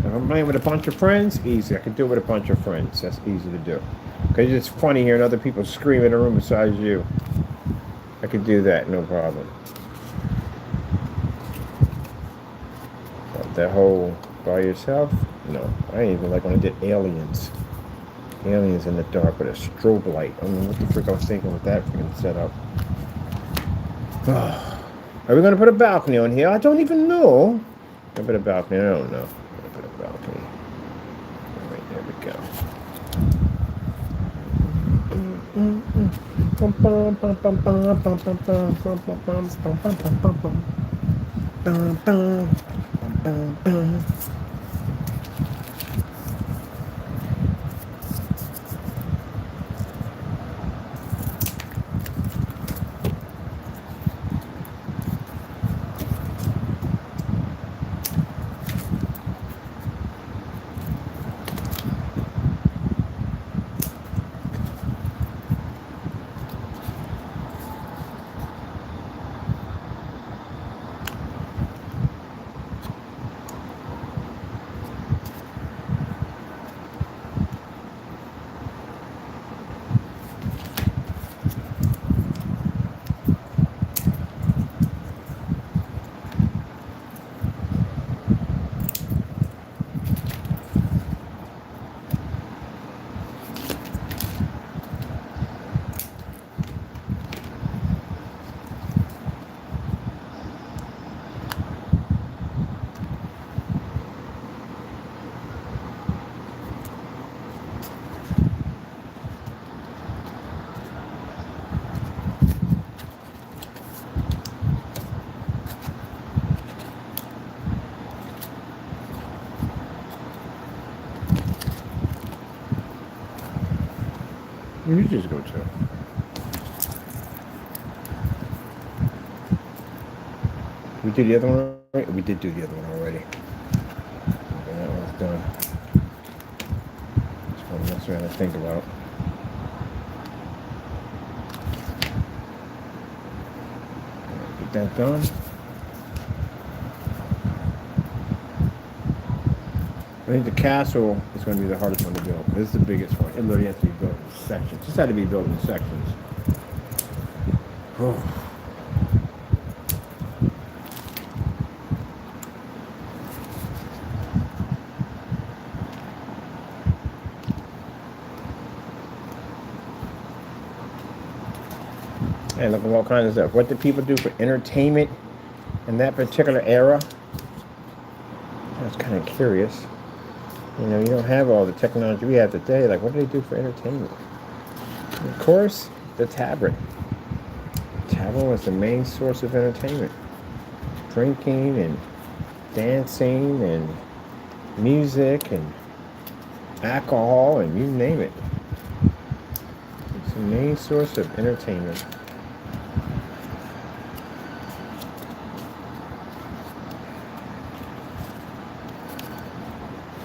I'm playing with a bunch of friends, easy. I can do it with a bunch of friends. That's easy to do. Because it's funny hearing other people scream in a room besides you. I can do that, no problem. But that whole by yourself? No. I ain't even like when I did Aliens. Aliens in the dark with a strobe light. I mean, what the frick I was thinking with that freaking setup. Are we going to put a balcony on here? I don't even know. I put a balcony. I don't know. Balcony. All right, there we go. You just go to. We did the other one already? We did do the other one already. Okay, that one's done. Just want to mess around and think about. Get that done. I think the castle is going to be the hardest one to build. This is the biggest one. It literally has to be built in sections. Just had to be built in sections. Oh. And look at all kinds of stuff. What did people do for entertainment in that particular era? I was kind of curious. You know, you don't have all the technology we have today. Like, what do they do for entertainment? Of course, the tablet. Tavern was the main source of entertainment. Drinking and dancing and music and alcohol and you name it. It's the main source of entertainment.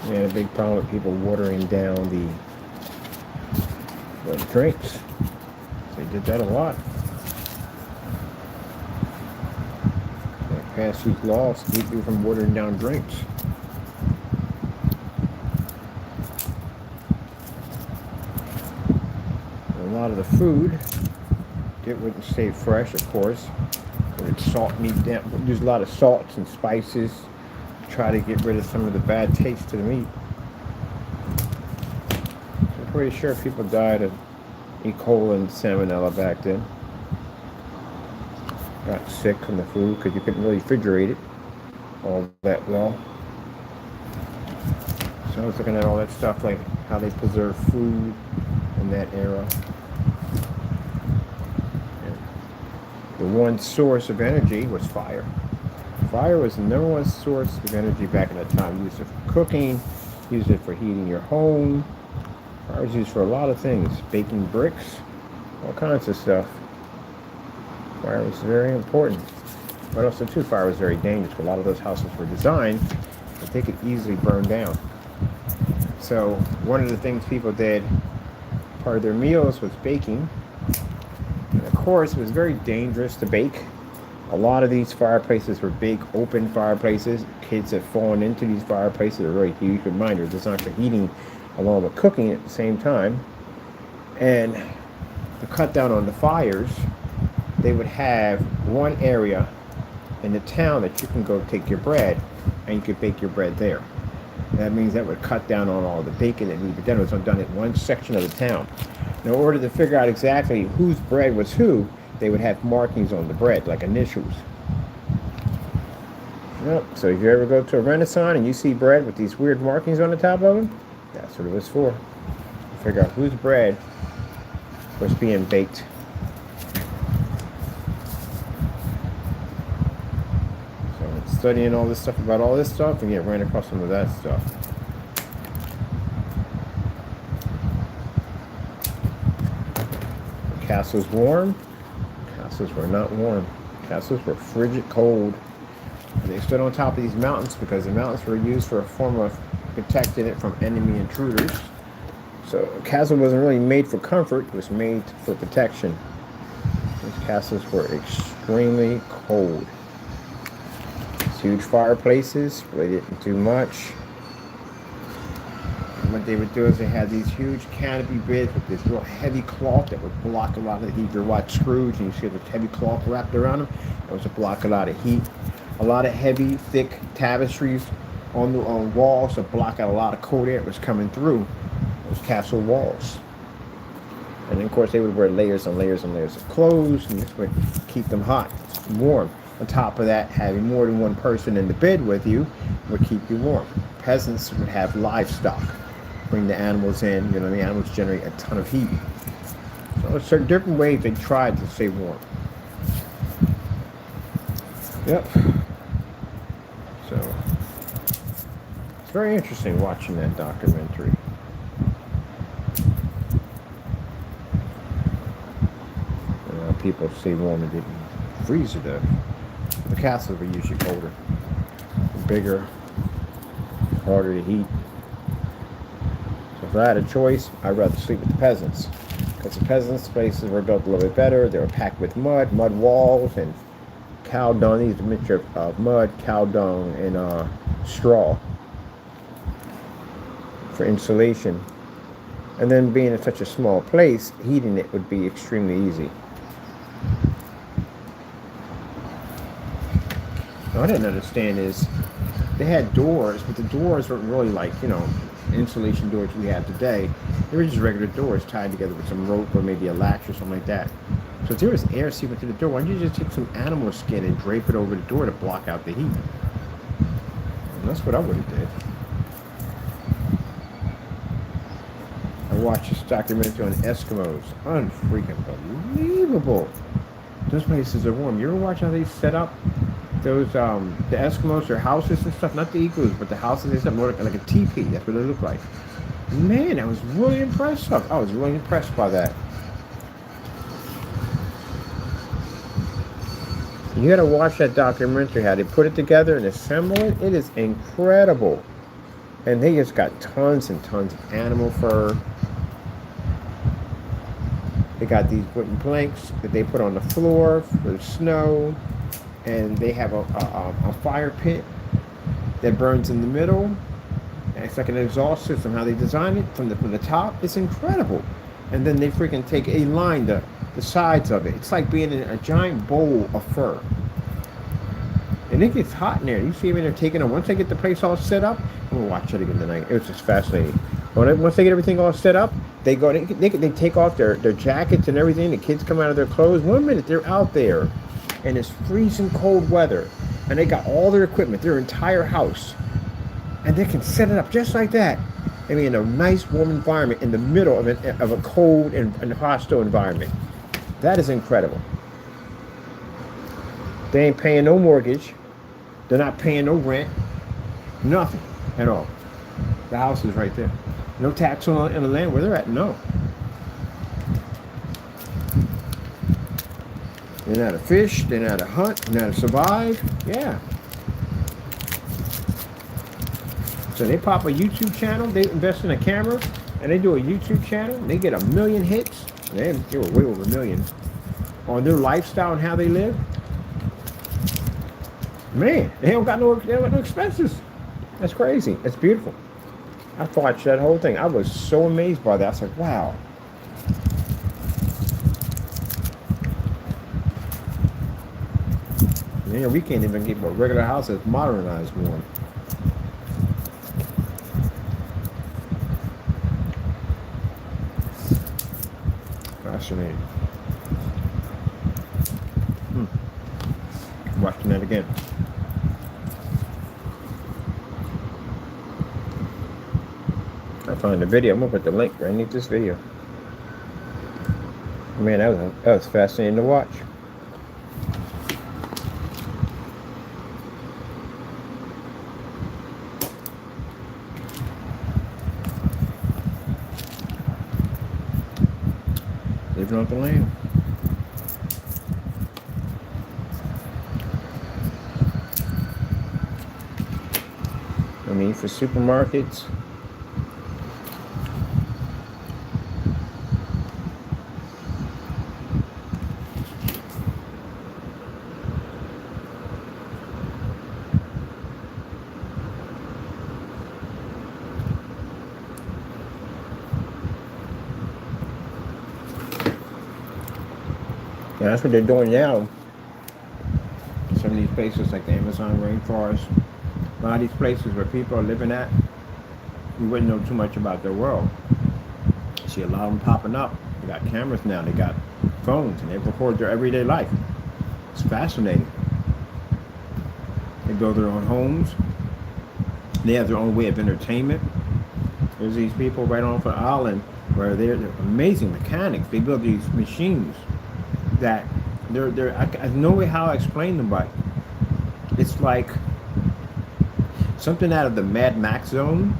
We had a big problem with people watering down the drinks. They did that a lot. They passed these laws to keep you from watering down drinks. A lot of the food, it wouldn't stay fresh, of course. It would salt meat down, use a lot of salts and spices, try to get rid of some of the bad taste to the meat. I'm pretty sure people died of E. coli and salmonella back then. Got sick from the food because you couldn't really refrigerate it all that well. So I was looking at all that stuff, like how they preserve food in that era. And the one source of energy was fire. Fire was the number one source of energy back in that time. Used it for cooking, used it for heating your home. Fire was used for a lot of things. Baking bricks, all kinds of stuff. Fire was very important. But also, too, fire was very dangerous. A lot of those houses were designed that they could easily burn down. So one of the things people did, part of their meals was baking. And of course, it was very dangerous to bake. A lot of these fireplaces were big, open fireplaces. Kids have fallen into these fireplaces. They're very huge. Reminder, they're designed for heating along with cooking at the same time. And to cut down on the fires, they would have one area in the town that you can go take your bread, and you could bake your bread there. That means that would cut down on all the baking that needed to be done. It was done in one section of the town. In order to figure out exactly whose bread was who, they would have markings on the bread, like initials. Yep. So if you ever go to a Renaissance and you see bread with these weird markings on the top of them, that's what it was for. To figure out whose bread was being baked. So studying all this stuff about all this stuff, and ran across some of that stuff. The castles warm? Castles were not warm. Castles were frigid cold. They stood on top of these mountains because the mountains were used for a form of protecting it from enemy intruders. So a castle wasn't really made for comfort, it was made for protection. These castles were extremely cold. These huge fireplaces, they didn't do much. And what they would do is they had these huge canopy beds with this real heavy cloth that would block a lot of the heat. You watch Scrooge and you see the heavy cloth wrapped around them. That was to block a lot of heat. A lot of heavy, thick tapestries on the walls to block out a lot of cold air that was coming through those castle walls. And then, of course, they would wear layers and layers and layers of clothes, and this would keep them hot, warm. On top of that, having more than one person in the bed with you would keep you warm. Peasants would have livestock, bring the animals in. The animals generate a ton of heat. So there's certain different ways they tried to stay warm. Yep. So it's very interesting watching that documentary. People stay warm and didn't freeze to death. The castles were usually colder, bigger, harder to heat. So if I had a choice, I'd rather sleep with the peasants. Because the peasants' places were built a little bit better. They were packed with mud walls, and cow dung. These are a mixture of mud, cow dung, and straw for insulation. And then being in such a small place, heating it would be extremely easy. What I didn't understand is they had doors, but the doors weren't really like, insulation doors we have today. They were just regular doors tied together with some rope or maybe a latch or something like that. So if there was air seeping through the door, why don't you just take some animal skin and drape it over the door to block out the heat? And that's what I would have did. I watched this documentary on Eskimos. Unfreaking believable. Those places are warm. You ever watch how they set up those the Eskimos, their houses and stuff? Not the igloos, but the houses they set up more like a teepee. That's what they look like. Man, I was really impressed. I was really impressed by that. You gotta watch that documentary, how they put it together and assemble it. It is incredible. And they just got tons and tons of animal fur. They got these wooden planks that they put on the floor for the snow. And they have a fire pit that burns in the middle. And it's like an exhaust system, how they design it from the top. It's incredible. And then they freaking take a line the sides of it. It's like being in a giant bowl of fur. And it gets hot in there. You see when they're taking them. Once they get the place all set up, I'm gonna watch it again tonight. It was just fascinating. Once they get everything all set up, they go. They take off their jackets and everything. The kids come out of their clothes. 1 minute they're out there, and it's freezing cold weather, and they got all their equipment, their entire house, and they can set it up just like that. I mean, in a nice warm environment in the middle of a cold and hostile environment. That is incredible. They ain't paying no mortgage. They're not paying no rent. Nothing at all. The house is right there. No tax on the land where they're at. No. They know how to fish. They know how to hunt. They know how to survive. Yeah. So they pop a YouTube channel. They invest in a camera, and they do a YouTube channel. They get 1 million hits. They were way over 1 million on their lifestyle and how they live. Man, they don't got no expenses. That's crazy. That's beautiful. I watched that whole thing. I was so amazed by that. I was like, wow. Yeah, we can't even get a regular house that's modernized one. Fascinating. Watching that again. I find the video. I'm gonna put the link right underneath this video. Man, that was fascinating to watch. Living off the land. I mean, for supermarkets. Yeah, that's what they're doing now. Some of these places like the Amazon rainforest, a lot of these places where people are living at, you wouldn't know too much about their world. You see a lot of them popping up. They got cameras now, they got phones, and they record their everyday life. It's fascinating. They build their own homes. They have their own way of entertainment. There's these people right off an island where they're amazing mechanics. They build these machines that I no way how I explain them, but it's like something out of the Mad Max zone,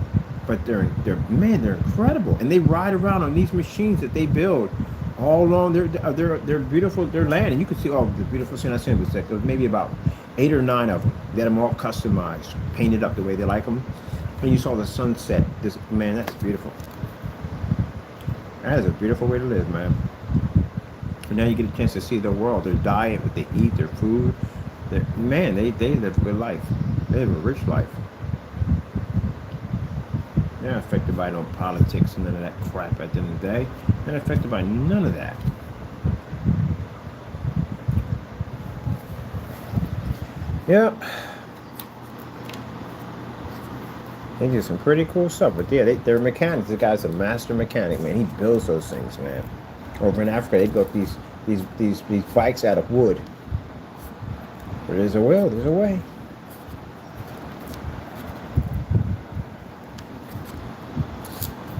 but they're incredible, and they ride around on these machines that they build all along their beautiful their land, and you can see all the beautiful scene I seen was that there was maybe about 8 or 9 of them. They had them all customized, painted up the way they like them, and you saw the sunset. Man, that's beautiful. That is a beautiful way to live, man. And now you get a chance to see their world, their diet, what they eat, their food. Man, they live a good life. They live a rich life. They're not affected by no politics and none of that crap at the end of the day. They're not affected by none of that. Yep. They do some pretty cool stuff, but yeah, they're mechanics. The guy's a master mechanic, man. He builds those things, man. Over in Africa, they built these bikes out of wood. Where there's a will, there's a way.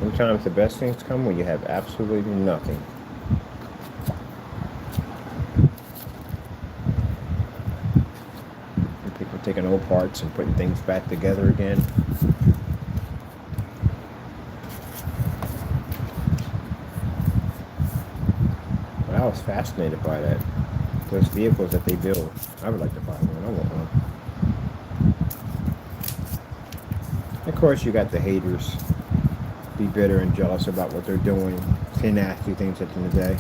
Sometimes the best things come when you have absolutely nothing. taking old parts and putting things back together again. But I was fascinated by that. Those vehicles that they build. I would like to buy one. I want one. Of course, you got the haters. Be bitter and jealous about what they're doing. Say nasty things at the end of the day.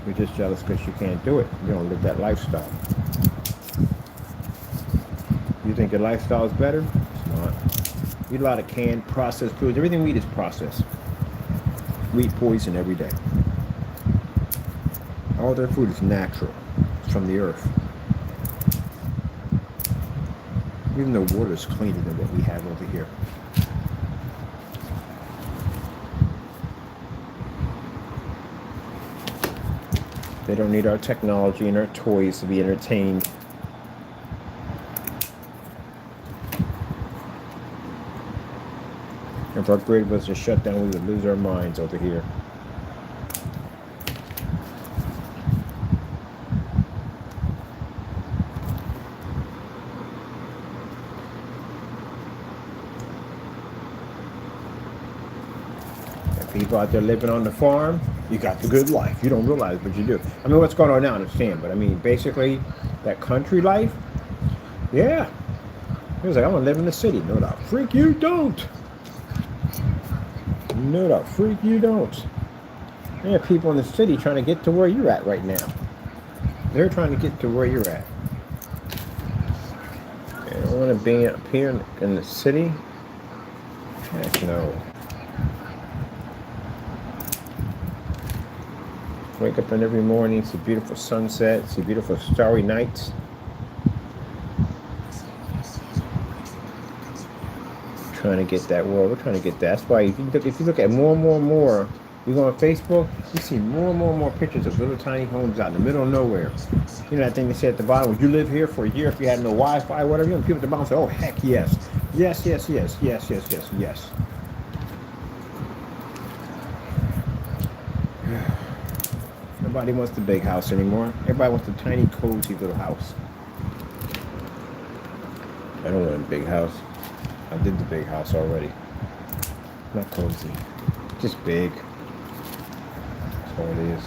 You're just jealous because you can't do it. You don't live that lifestyle. You think your lifestyle is better? It's not. We eat a lot of canned, processed foods. Everything we eat is processed. We eat poison every day. All their food is natural. It's from the earth. Even the water is cleaner than what we have over here. They don't need our technology and our toys to be entertained. If our grid was to shut down, we would lose our minds over here. And people out there living on the farm, you got the good life. You don't realize what you do. I mean, what's going on now, I understand. But I mean, basically, that country life, yeah. He was like, I want to live in the city. No, the freak you don't. No, the freak you don't. There are people in the city trying to get to where you're at right now. They're trying to get to where you're at. I don't want to be up here in the city. Heck no. Wake up in every morning, see beautiful sunsets, see beautiful starry nights. Trying to get that world. We're trying to get that. That's why if you look at more and more, you go on Facebook, you see more and more pictures of little tiny homes out in the middle of nowhere. You know that thing they say at the bottom, would you live here for a year if you had no Wi-Fi, whatever? And people at the bottom say, oh heck yes. Yes. Nobody wants the big house anymore. Everybody wants the tiny, cozy little house. I don't want a big house. I did the big house already. Not cozy. Just big. That's all it is.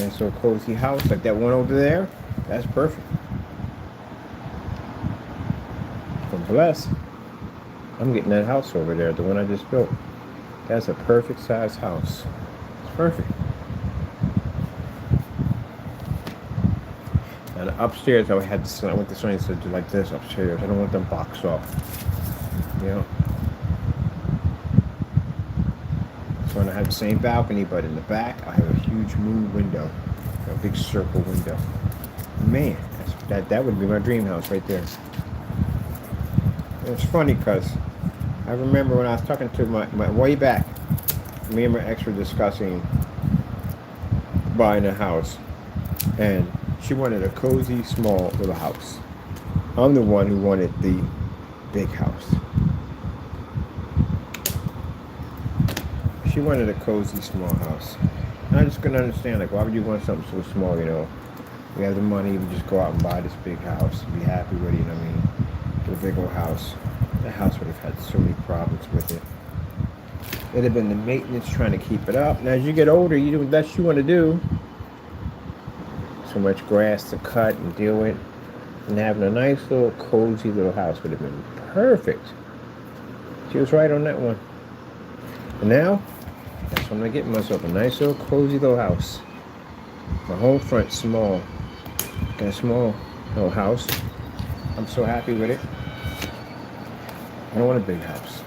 And so a cozy house like that one over there, that's perfect. I'm blessed. I'm getting that house over there, the one I just built. That's a perfect size house. It's perfect. And upstairs, I went to Sony to do like this upstairs. I don't want them boxed off. You know? So I have the same balcony, but in the back, I have a huge moon window. A big circle window. Man, that would be my dream house right there. It's funny because I remember when I was talking to my way back, me and my ex were discussing buying a house. And she wanted a cozy, small little house. I'm the one who wanted the big house. She wanted a cozy, small house. And I just couldn't understand, like, why would you want something so small, you know? We have the money, we just go out and buy this big house, be happy with it, you know what I mean? Get a big old house. That house would have had so many problems with it. It'd have been the maintenance trying to keep it up. Now, as you get older, you do the best you want to do. So much grass to cut and deal with, and having a nice little cozy little house would have been perfect. She was right on that one. And now, that's what I'm gonna get myself, a nice little cozy little house. My home front small. Got a small little house. I'm so happy with it. I don't want a big house.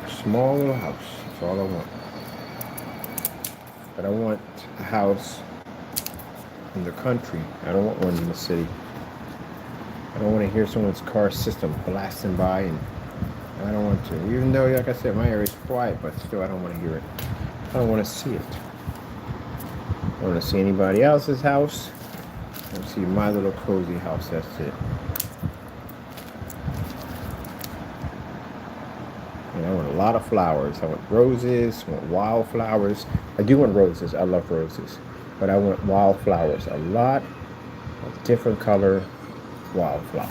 A small little house. That's all I want. But I want a house in the country. I don't want one in the city. I don't want to hear someone's car system blasting by, and I don't want to. Even though, like I said, my area is quiet, but still I don't want to hear it. I don't want to see it. I don't want to see anybody else's house. I want to see my little cozy house. That's it. And I want a lot of flowers. I want roses. I want wildflowers. I do want roses. I love roses. But I want wildflowers, a lot of different color wildflowers.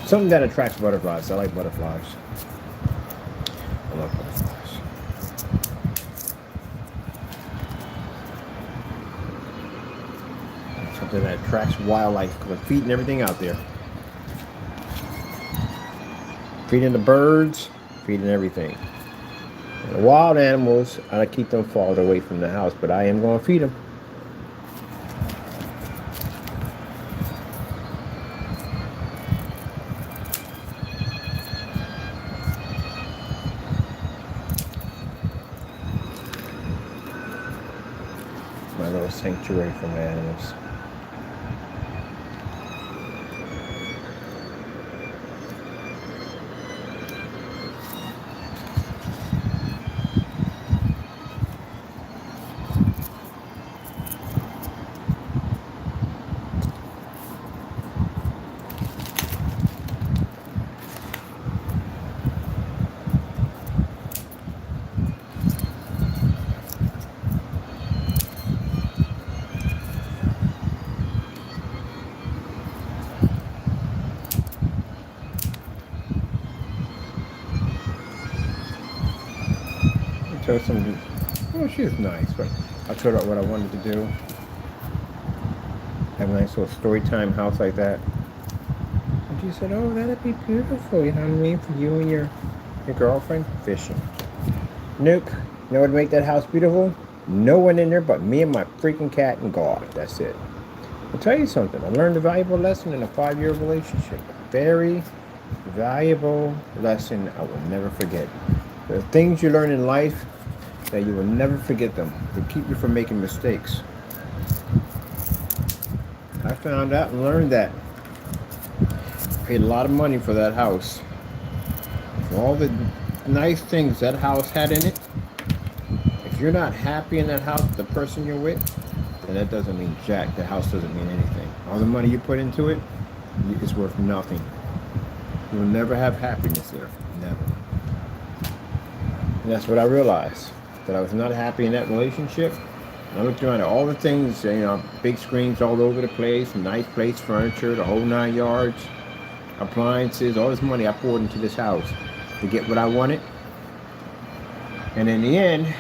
Something that attracts butterflies. I like butterflies. I love butterflies. Something that attracts wildlife because I'm feeding everything out there. Feeding the birds, feeding everything. And the wild animals, I keep them farther away from the house, but I am going to feed them. My little sanctuary for my animals. Well, she's nice, but I told her what I wanted to do. Have a nice little story time house like that. And she said, oh, that'd be beautiful, you know what I mean, for you and your girlfriend fishing. Nope. You know what would make that house beautiful? No one in there but me and my freaking cat and God. That's it. I'll tell you something. I learned a valuable lesson in a 5-year relationship. Very valuable lesson I will never forget. There are things you learn in life that you will never forget them. They keep you from making mistakes. I found out and learned that. Paid a lot of money for that house. For all the nice things that house had in it. If you're not happy in that house with the person you're with, then that doesn't mean jack. The house doesn't mean anything. All the money you put into it is worth nothing. You will never have happiness there. Never. And that's what I realized. That I was not happy in that relationship. And I looked around at all the things, you know, big screens all over the place, nice place, furniture, the whole 9 yards, appliances, all this money I poured into this house to get what I wanted. And in the end,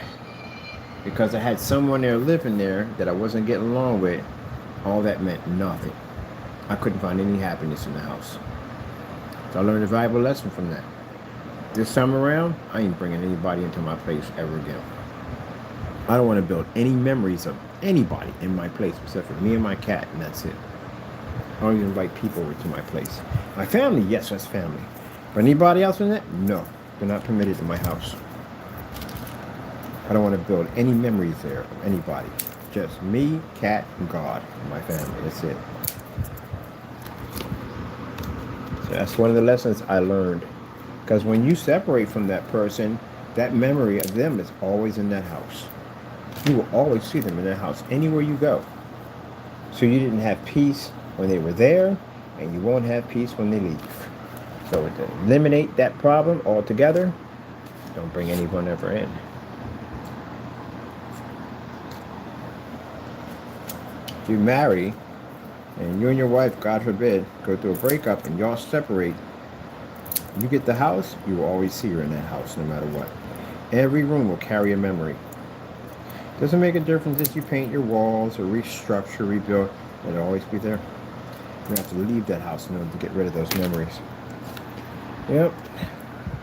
because I had someone there living there that I wasn't getting along with, all that meant nothing. I couldn't find any happiness in the house. So I learned a valuable lesson from that. This time around, I ain't bringing anybody into my place ever again. I don't want to build any memories of anybody in my place except for me and my cat, and that's it. I don't even invite people over to my place. My family, yes, that's family. But anybody else in that? No. They're not permitted in my house. I don't want to build any memories there of anybody. Just me, cat, and God, and my family. That's it. So that's one of the lessons I learned. Because when you separate from that person, that memory of them is always in that house. You will always see them in that house, anywhere you go. So you didn't have peace when they were there, and you won't have peace when they leave. So to eliminate that problem altogether, don't bring anyone ever in. If you marry, and you and your wife, God forbid, go through a breakup and y'all separate, you get the house, you will always see her in that house no matter what. Every room will carry a memory. Doesn't make a difference if you paint your walls or restructure, rebuild, it'll always be there. You have to leave that house in order to get rid of those memories. Yep.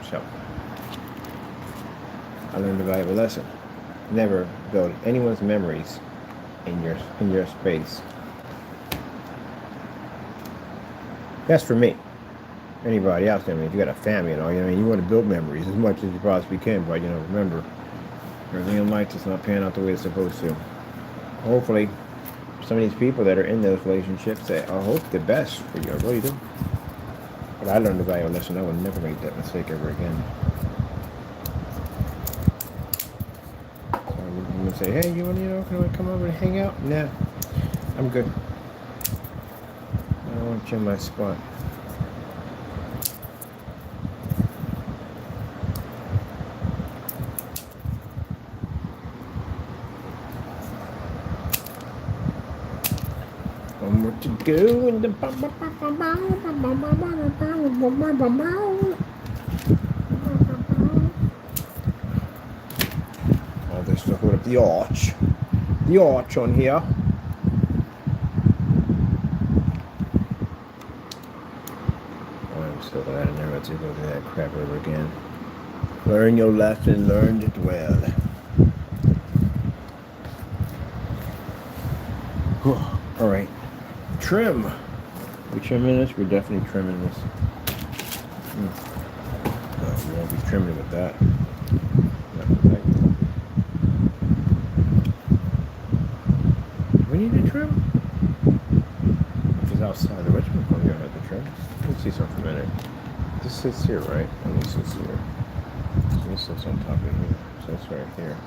So, I learned a valuable lesson. Never build anyone's memories in your space. That's for me. Anybody else, I mean, if you got a family and all, you know, you want to build memories as much as you possibly can, but, you know, remember, everything in life is not panning out the way it's supposed to. Hopefully, some of these people that are in those relationships say, I hope the best for you, I really do. But I learned a valuable lesson. I will never make that mistake ever again. So I'm going to say, hey, you want to, can I come over and hang out? Nah, I'm good. I don't want you in my spot. One more to go and the oh, this to hold up the arch. The arch on here. Oh, I'm still glad I never had to go through that crap over again. Learn your lesson, learn it well. All right, trim. We trimming this? We're definitely trimming this. No, we won't be trimming with that. We need to trim? It's outside the Richmond. Oh, you have to trim. Let's see something for a minute. This sits here, right? And this sits here. So this sits on top of here. So it's right here.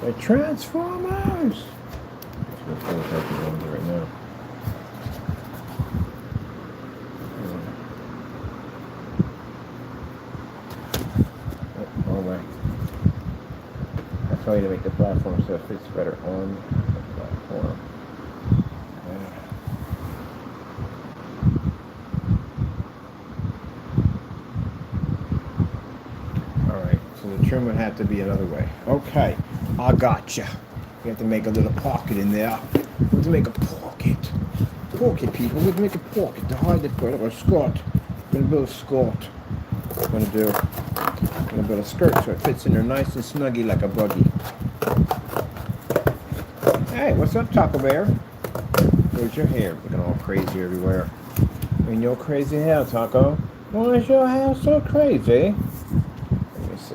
The Transformers! That's what we're talking right now. Oh, all right. That's why you to make the platform so it fits better on the platform. Alright, so the trim would have to be another way. Okay, I gotcha. We have to make a little pocket in there. We have to make a pocket. Pocket, people. We have to make a pocket to hide it for a skirt. We're going to build a skirt. We're going to build a skirt so it fits in there nice and snuggy like a buggy. Hey, what's up, Taco Bear? Where's your hair? Looking all crazy everywhere. In your crazy hair, Taco. Why is your hair so crazy? Let me see.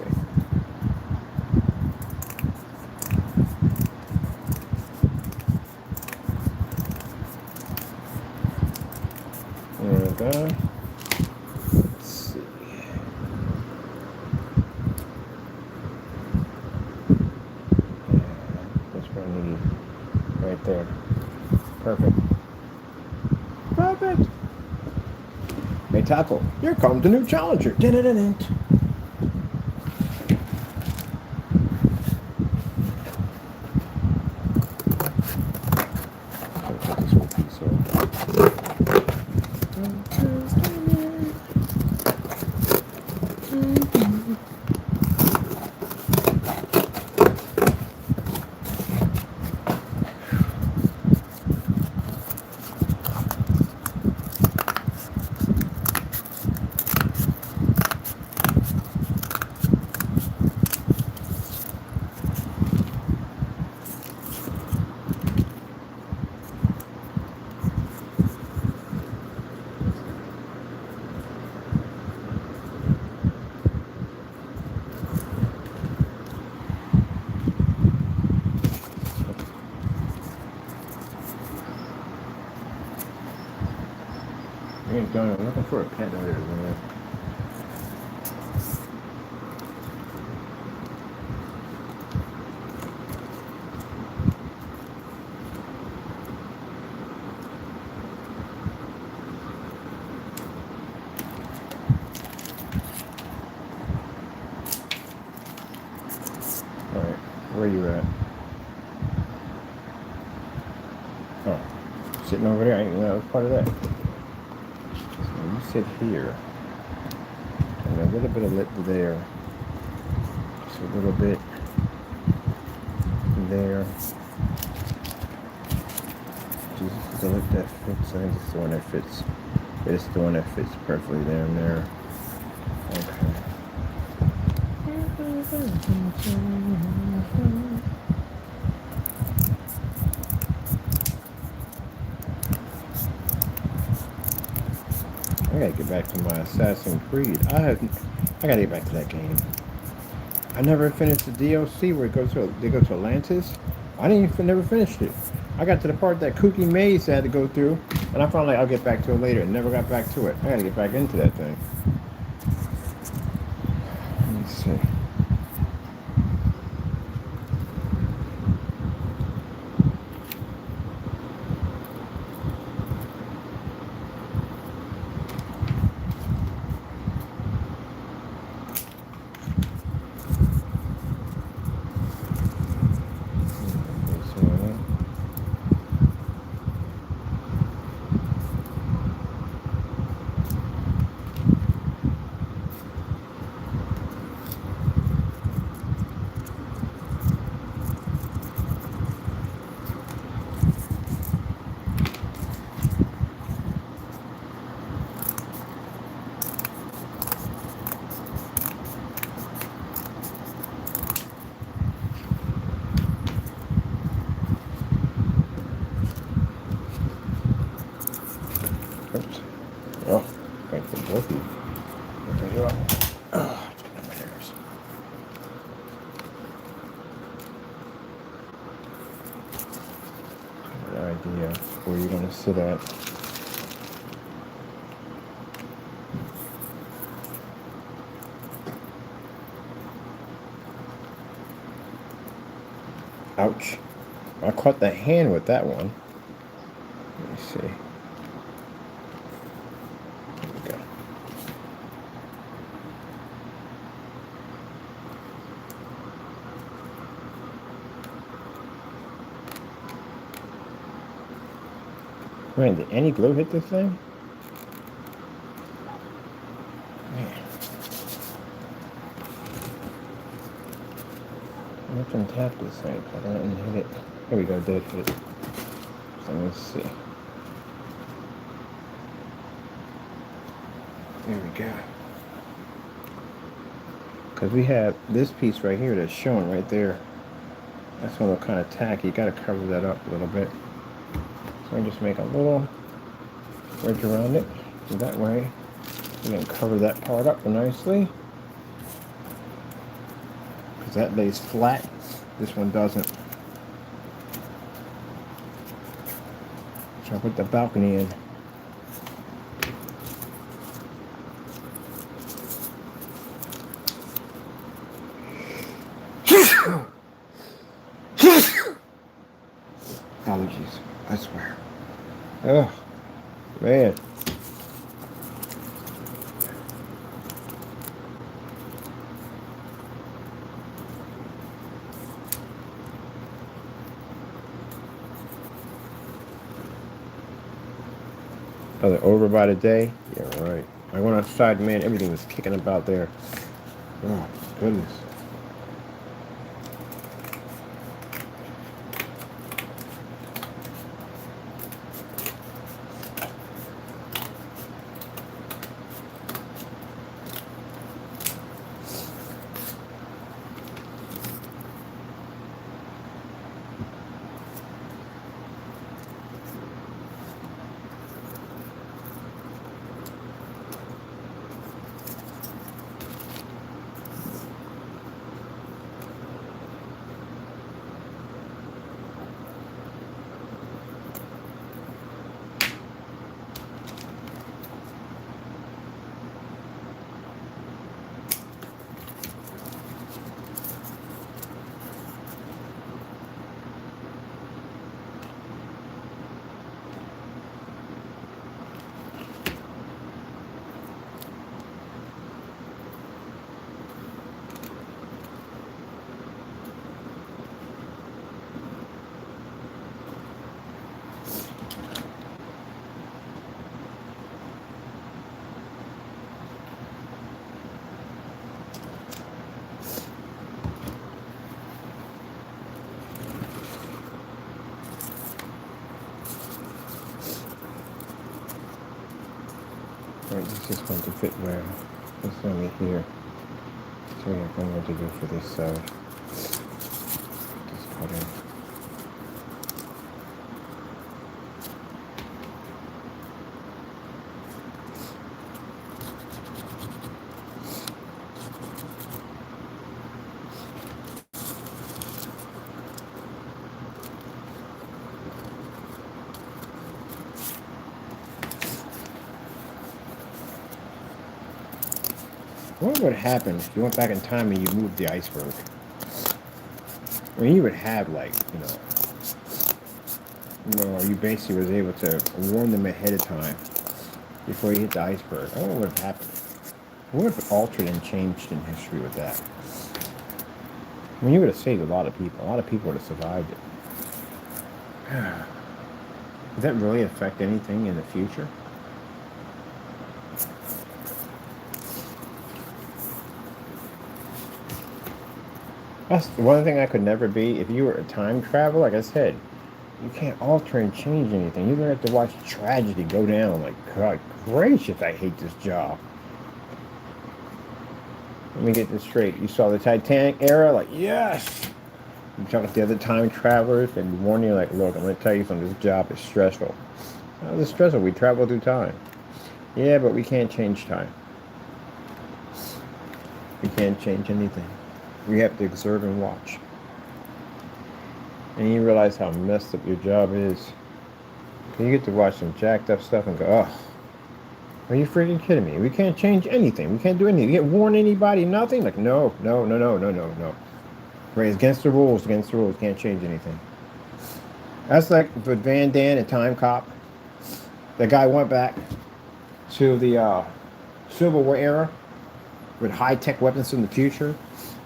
There we go. Let's see. That's what I need. Right there. Perfect. Perfect. Hey, Taco, here comes the new challenger. Dun-dun-dun-dun. Put this whole piece over. I ain't done. I'm looking for a pen here, man. Alright, where are you at? Oh, sitting over there? I didn't know that was part of that. You sit here, and a little bit of lip there, just a little bit there. Just the lip that fits. I think it's the one that fits. It's the one that fits perfectly there and there. Okay. I gotta get back to my Assassin's Creed. I gotta get back to that game. I never finished the DLC where they go to Atlantis. I didn't even never finished it. I got to the part that Kooky Maze had to go through, and I found like I'll get back to it later, and never got back to it. I gotta get back into that thing. Let me see. Yeah, where you're gonna sit at. Ouch. I caught the hand with that one. Let me see. There we go. Man, did any glue hit this thing? Man. Nothing tapped this thing, but I didn't hit it. Here we go, did hit it. So let me see. There we go. Because we have this piece right here that's showing right there. That's going to look kind of tacky. You got to cover that up a little bit. So I just make a little ridge around it. So that way we can cover that part up nicely. Because that lays flat. This one doesn't. So I put the balcony in. Allergies, I swear. Oh, man. Oh, they're over by the day? Yeah, right. I went outside, man, everything was kicking about there. Oh, goodness. Right, this is going to fit where it's only here. So we have one more to do for this side. Just cut in. What would happen if you went back in time and you moved the iceberg? I mean, you would have, like, you basically was able to warn them ahead of time before you hit the iceberg. I don't know what would have happened. What would have altered and changed in history with that? I mean, you would have saved a lot of people. A lot of people would have survived it. Does that really affect anything in the future? That's one thing I could never be. If you were a time traveler, like I said, you can't alter and change anything. You're going to have to watch tragedy go down. Like, God gracious, I hate this job. Let me get this straight. You saw the Titanic era? Like, yes! You talk to the other time travelers and warn you, like, look, I'm going to tell you something. This job is stressful. How is it stressful? We travel through time. Yeah, but we can't change time. We can't change anything. We have to observe and watch. And you realize how messed up your job is. You get to watch some jacked up stuff and go, oh, are you freaking kidding me? We can't change anything. We can't do anything. You can't warn anybody, nothing? Like, no, no, no, no, no, no, no. Right, it's against the rules, against the rules. Can't change anything. That's like with Van Damme and Time Cop. The guy went back to the Civil War era with high-tech weapons in the future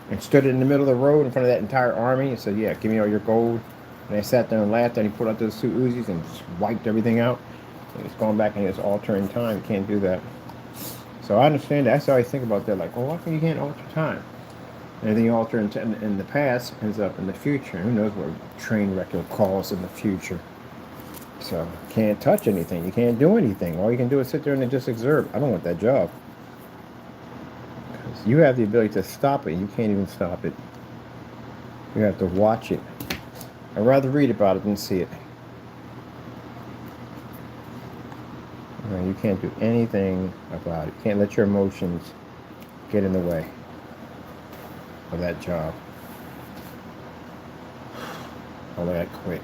and stood in the middle of the road in front of that entire army and said, yeah, give me all your gold. And they sat there and laughed, and he pulled out those two Uzis and just wiped everything out. And he's going back and he's altering time. You can't do that. So I understand that. That's how I think about that. Like, well, why can you can't alter time? Anything you alter in the past ends up in the future. Who knows what train wreck will cause in the future? So, can't touch anything. You can't do anything. All you can do is sit there and just observe. I don't want that job. Because you have the ability to stop it. You can't even stop it. You have to watch it. I'd rather read about it than see it. You can't do anything about it. You can't let your emotions get in the way of that job. Although I quit.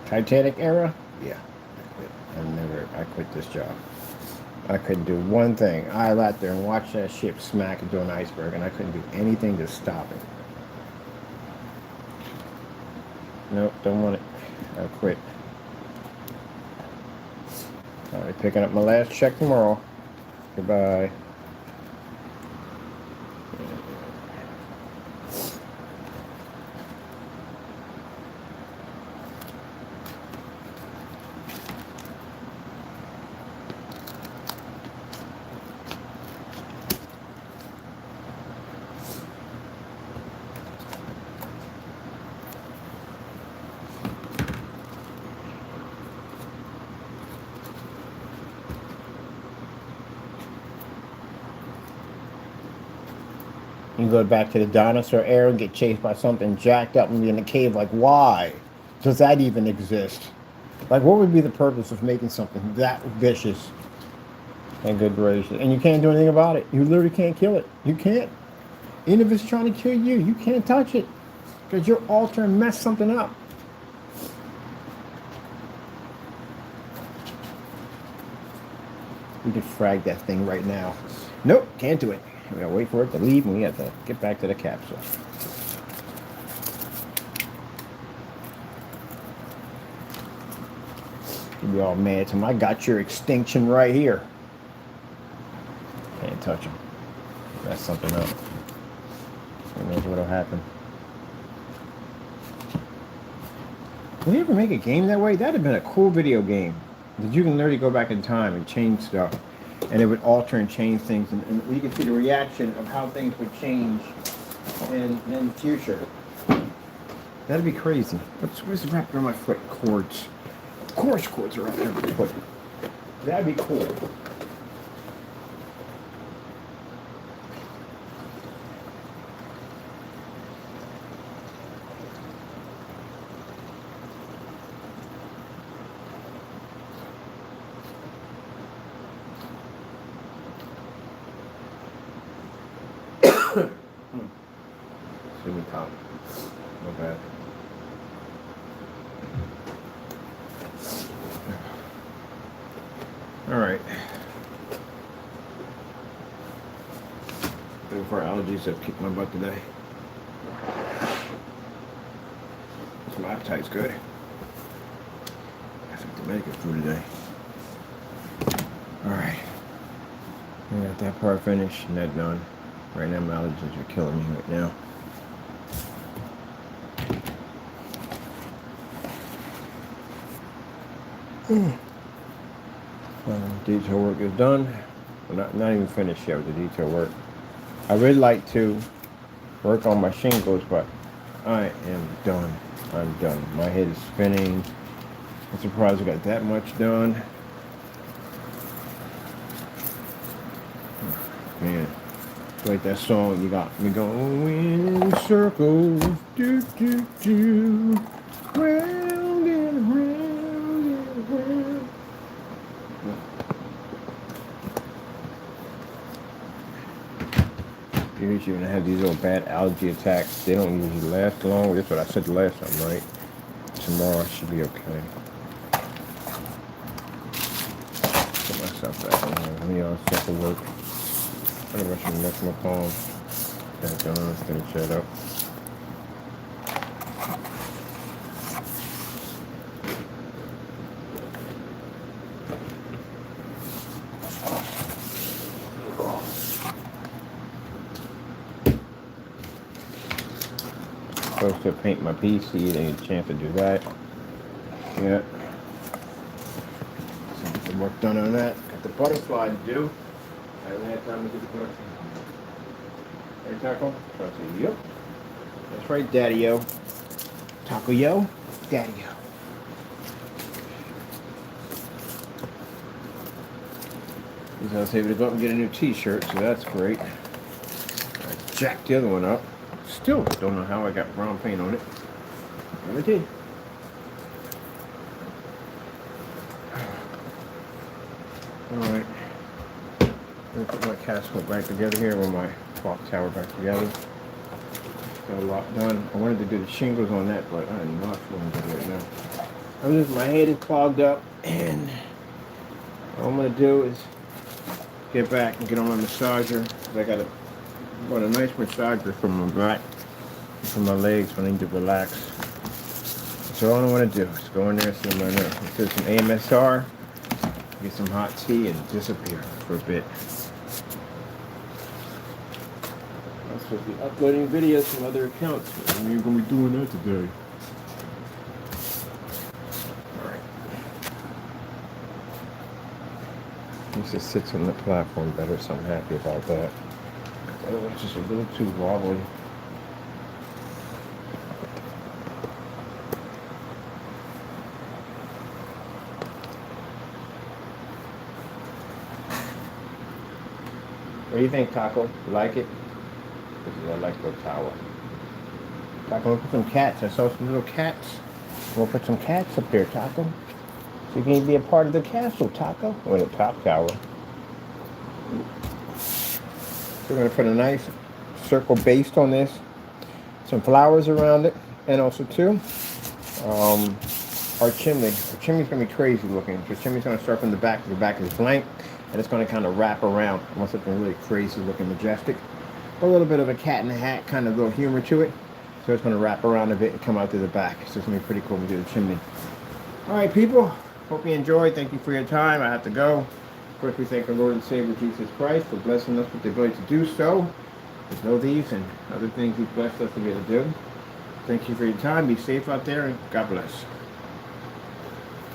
Titanic era? Yeah, I quit. I quit this job. I couldn't do one thing. I sat there and watched that ship smack into an iceberg, and I couldn't do anything to stop it. Nope, don't want it. I quit. Alright, picking up my last check tomorrow. Goodbye. You go back to the dinosaur era and get chased by something jacked up and be in the cave. Like, why does that even exist? Like, what would be the purpose of making something that vicious and good gracious? And you can't do anything about it. You literally can't kill it. You can't. Even if it's trying to kill you, you can't touch it because you're altering and mess something up. We could frag that thing right now. Nope, can't do it. We gotta wait for it to leave, and we have to get back to the capsule. You'd be all mad to him. I got your extinction right here. Can't touch him. That's something else. Who knows what'll happen. Did they ever make a game that way? That'd have been a cool video game. That you can literally go back in time and change stuff. And it would alter and change things, and you can see the reaction of how things would change in the future. That'd be crazy. Where's the wrap around my foot? Cords. Of course cords are up there my foot. That'd be cool. Excuse me, Tom. No bad. All right. For allergies have kicked my butt today. My appetite's good. I think to make it through today. All right. I got that part finished and that done. Right now, my allergies are killing me right now. Detail work is done. Well, not even finished yet with the detail work. I really like to work on my shingles, but I am done. I'm done. My head is spinning. I'm surprised I got that much done. Man, like that song, you got me going in circles, do do do, round and round and round. Usually when I have these little bad allergy attacks, they don't usually last long. That's what I said the last time, right? Tomorrow I should be okay. myself back in here. Let me step to work. Pretty much gonna make my palm. That done. Let's finish that up. Supposed to paint my PC. Didn't get a chance to do that. Yeah. Some work done on that. Got the butterfly to do. I haven't had time to do the butterfly. Hey, Taco? So I say, yep. That's right, Daddy-o. Taco-yo, Daddy-o. I was able to go up and get a new t-shirt, so that's great. I jacked the other one up. Still don't know how I got brown paint on it. But I did. Alright. I'm going to put my castle back together here with my clock tower back together. Got a lot done. I wanted to do the shingles on that, but I'm not going to do it right now. My head is clogged up, and all I'm going to do is get back and get on my massager. I got a nice massager from my back, from my legs when I need to relax. So all I want to do is go in there, see my nurse. Do some AMSR, get some hot tea, and disappear for a bit. I'm supposed to be uploading videos from other accounts. When are you going to be doing that today? Alright. This just sits on the platform better, so I'm happy about that. Oh, it's just a little too wobbly. What do you think, Taco? You like it? Because I like the tower. Taco, we'll put some cats. I saw some little cats. We'll put some cats up there, Taco. So you can be a part of the castle, Taco. Or the top tower. So we're going to put a nice circle base on this. Some flowers around it. And also, too, our chimney. Our chimney's going to be crazy looking. The chimney's going to start from the back. The back is blank. And it's going to kind of wrap around. I want something really crazy looking, majestic. A little bit of a cat in the hat kind of little humor to it. So it's going to wrap around a bit and come out through the back. So it's going to be pretty cool when we do the chimney. Alright, people. Hope you enjoyed. Thank you for your time. I have to go. Of course, we thank our Lord and Savior Jesus Christ for blessing us with the ability to do so. There's no these and other things He's blessed us to be able to do. Thank you for your time. Be safe out there, and God bless.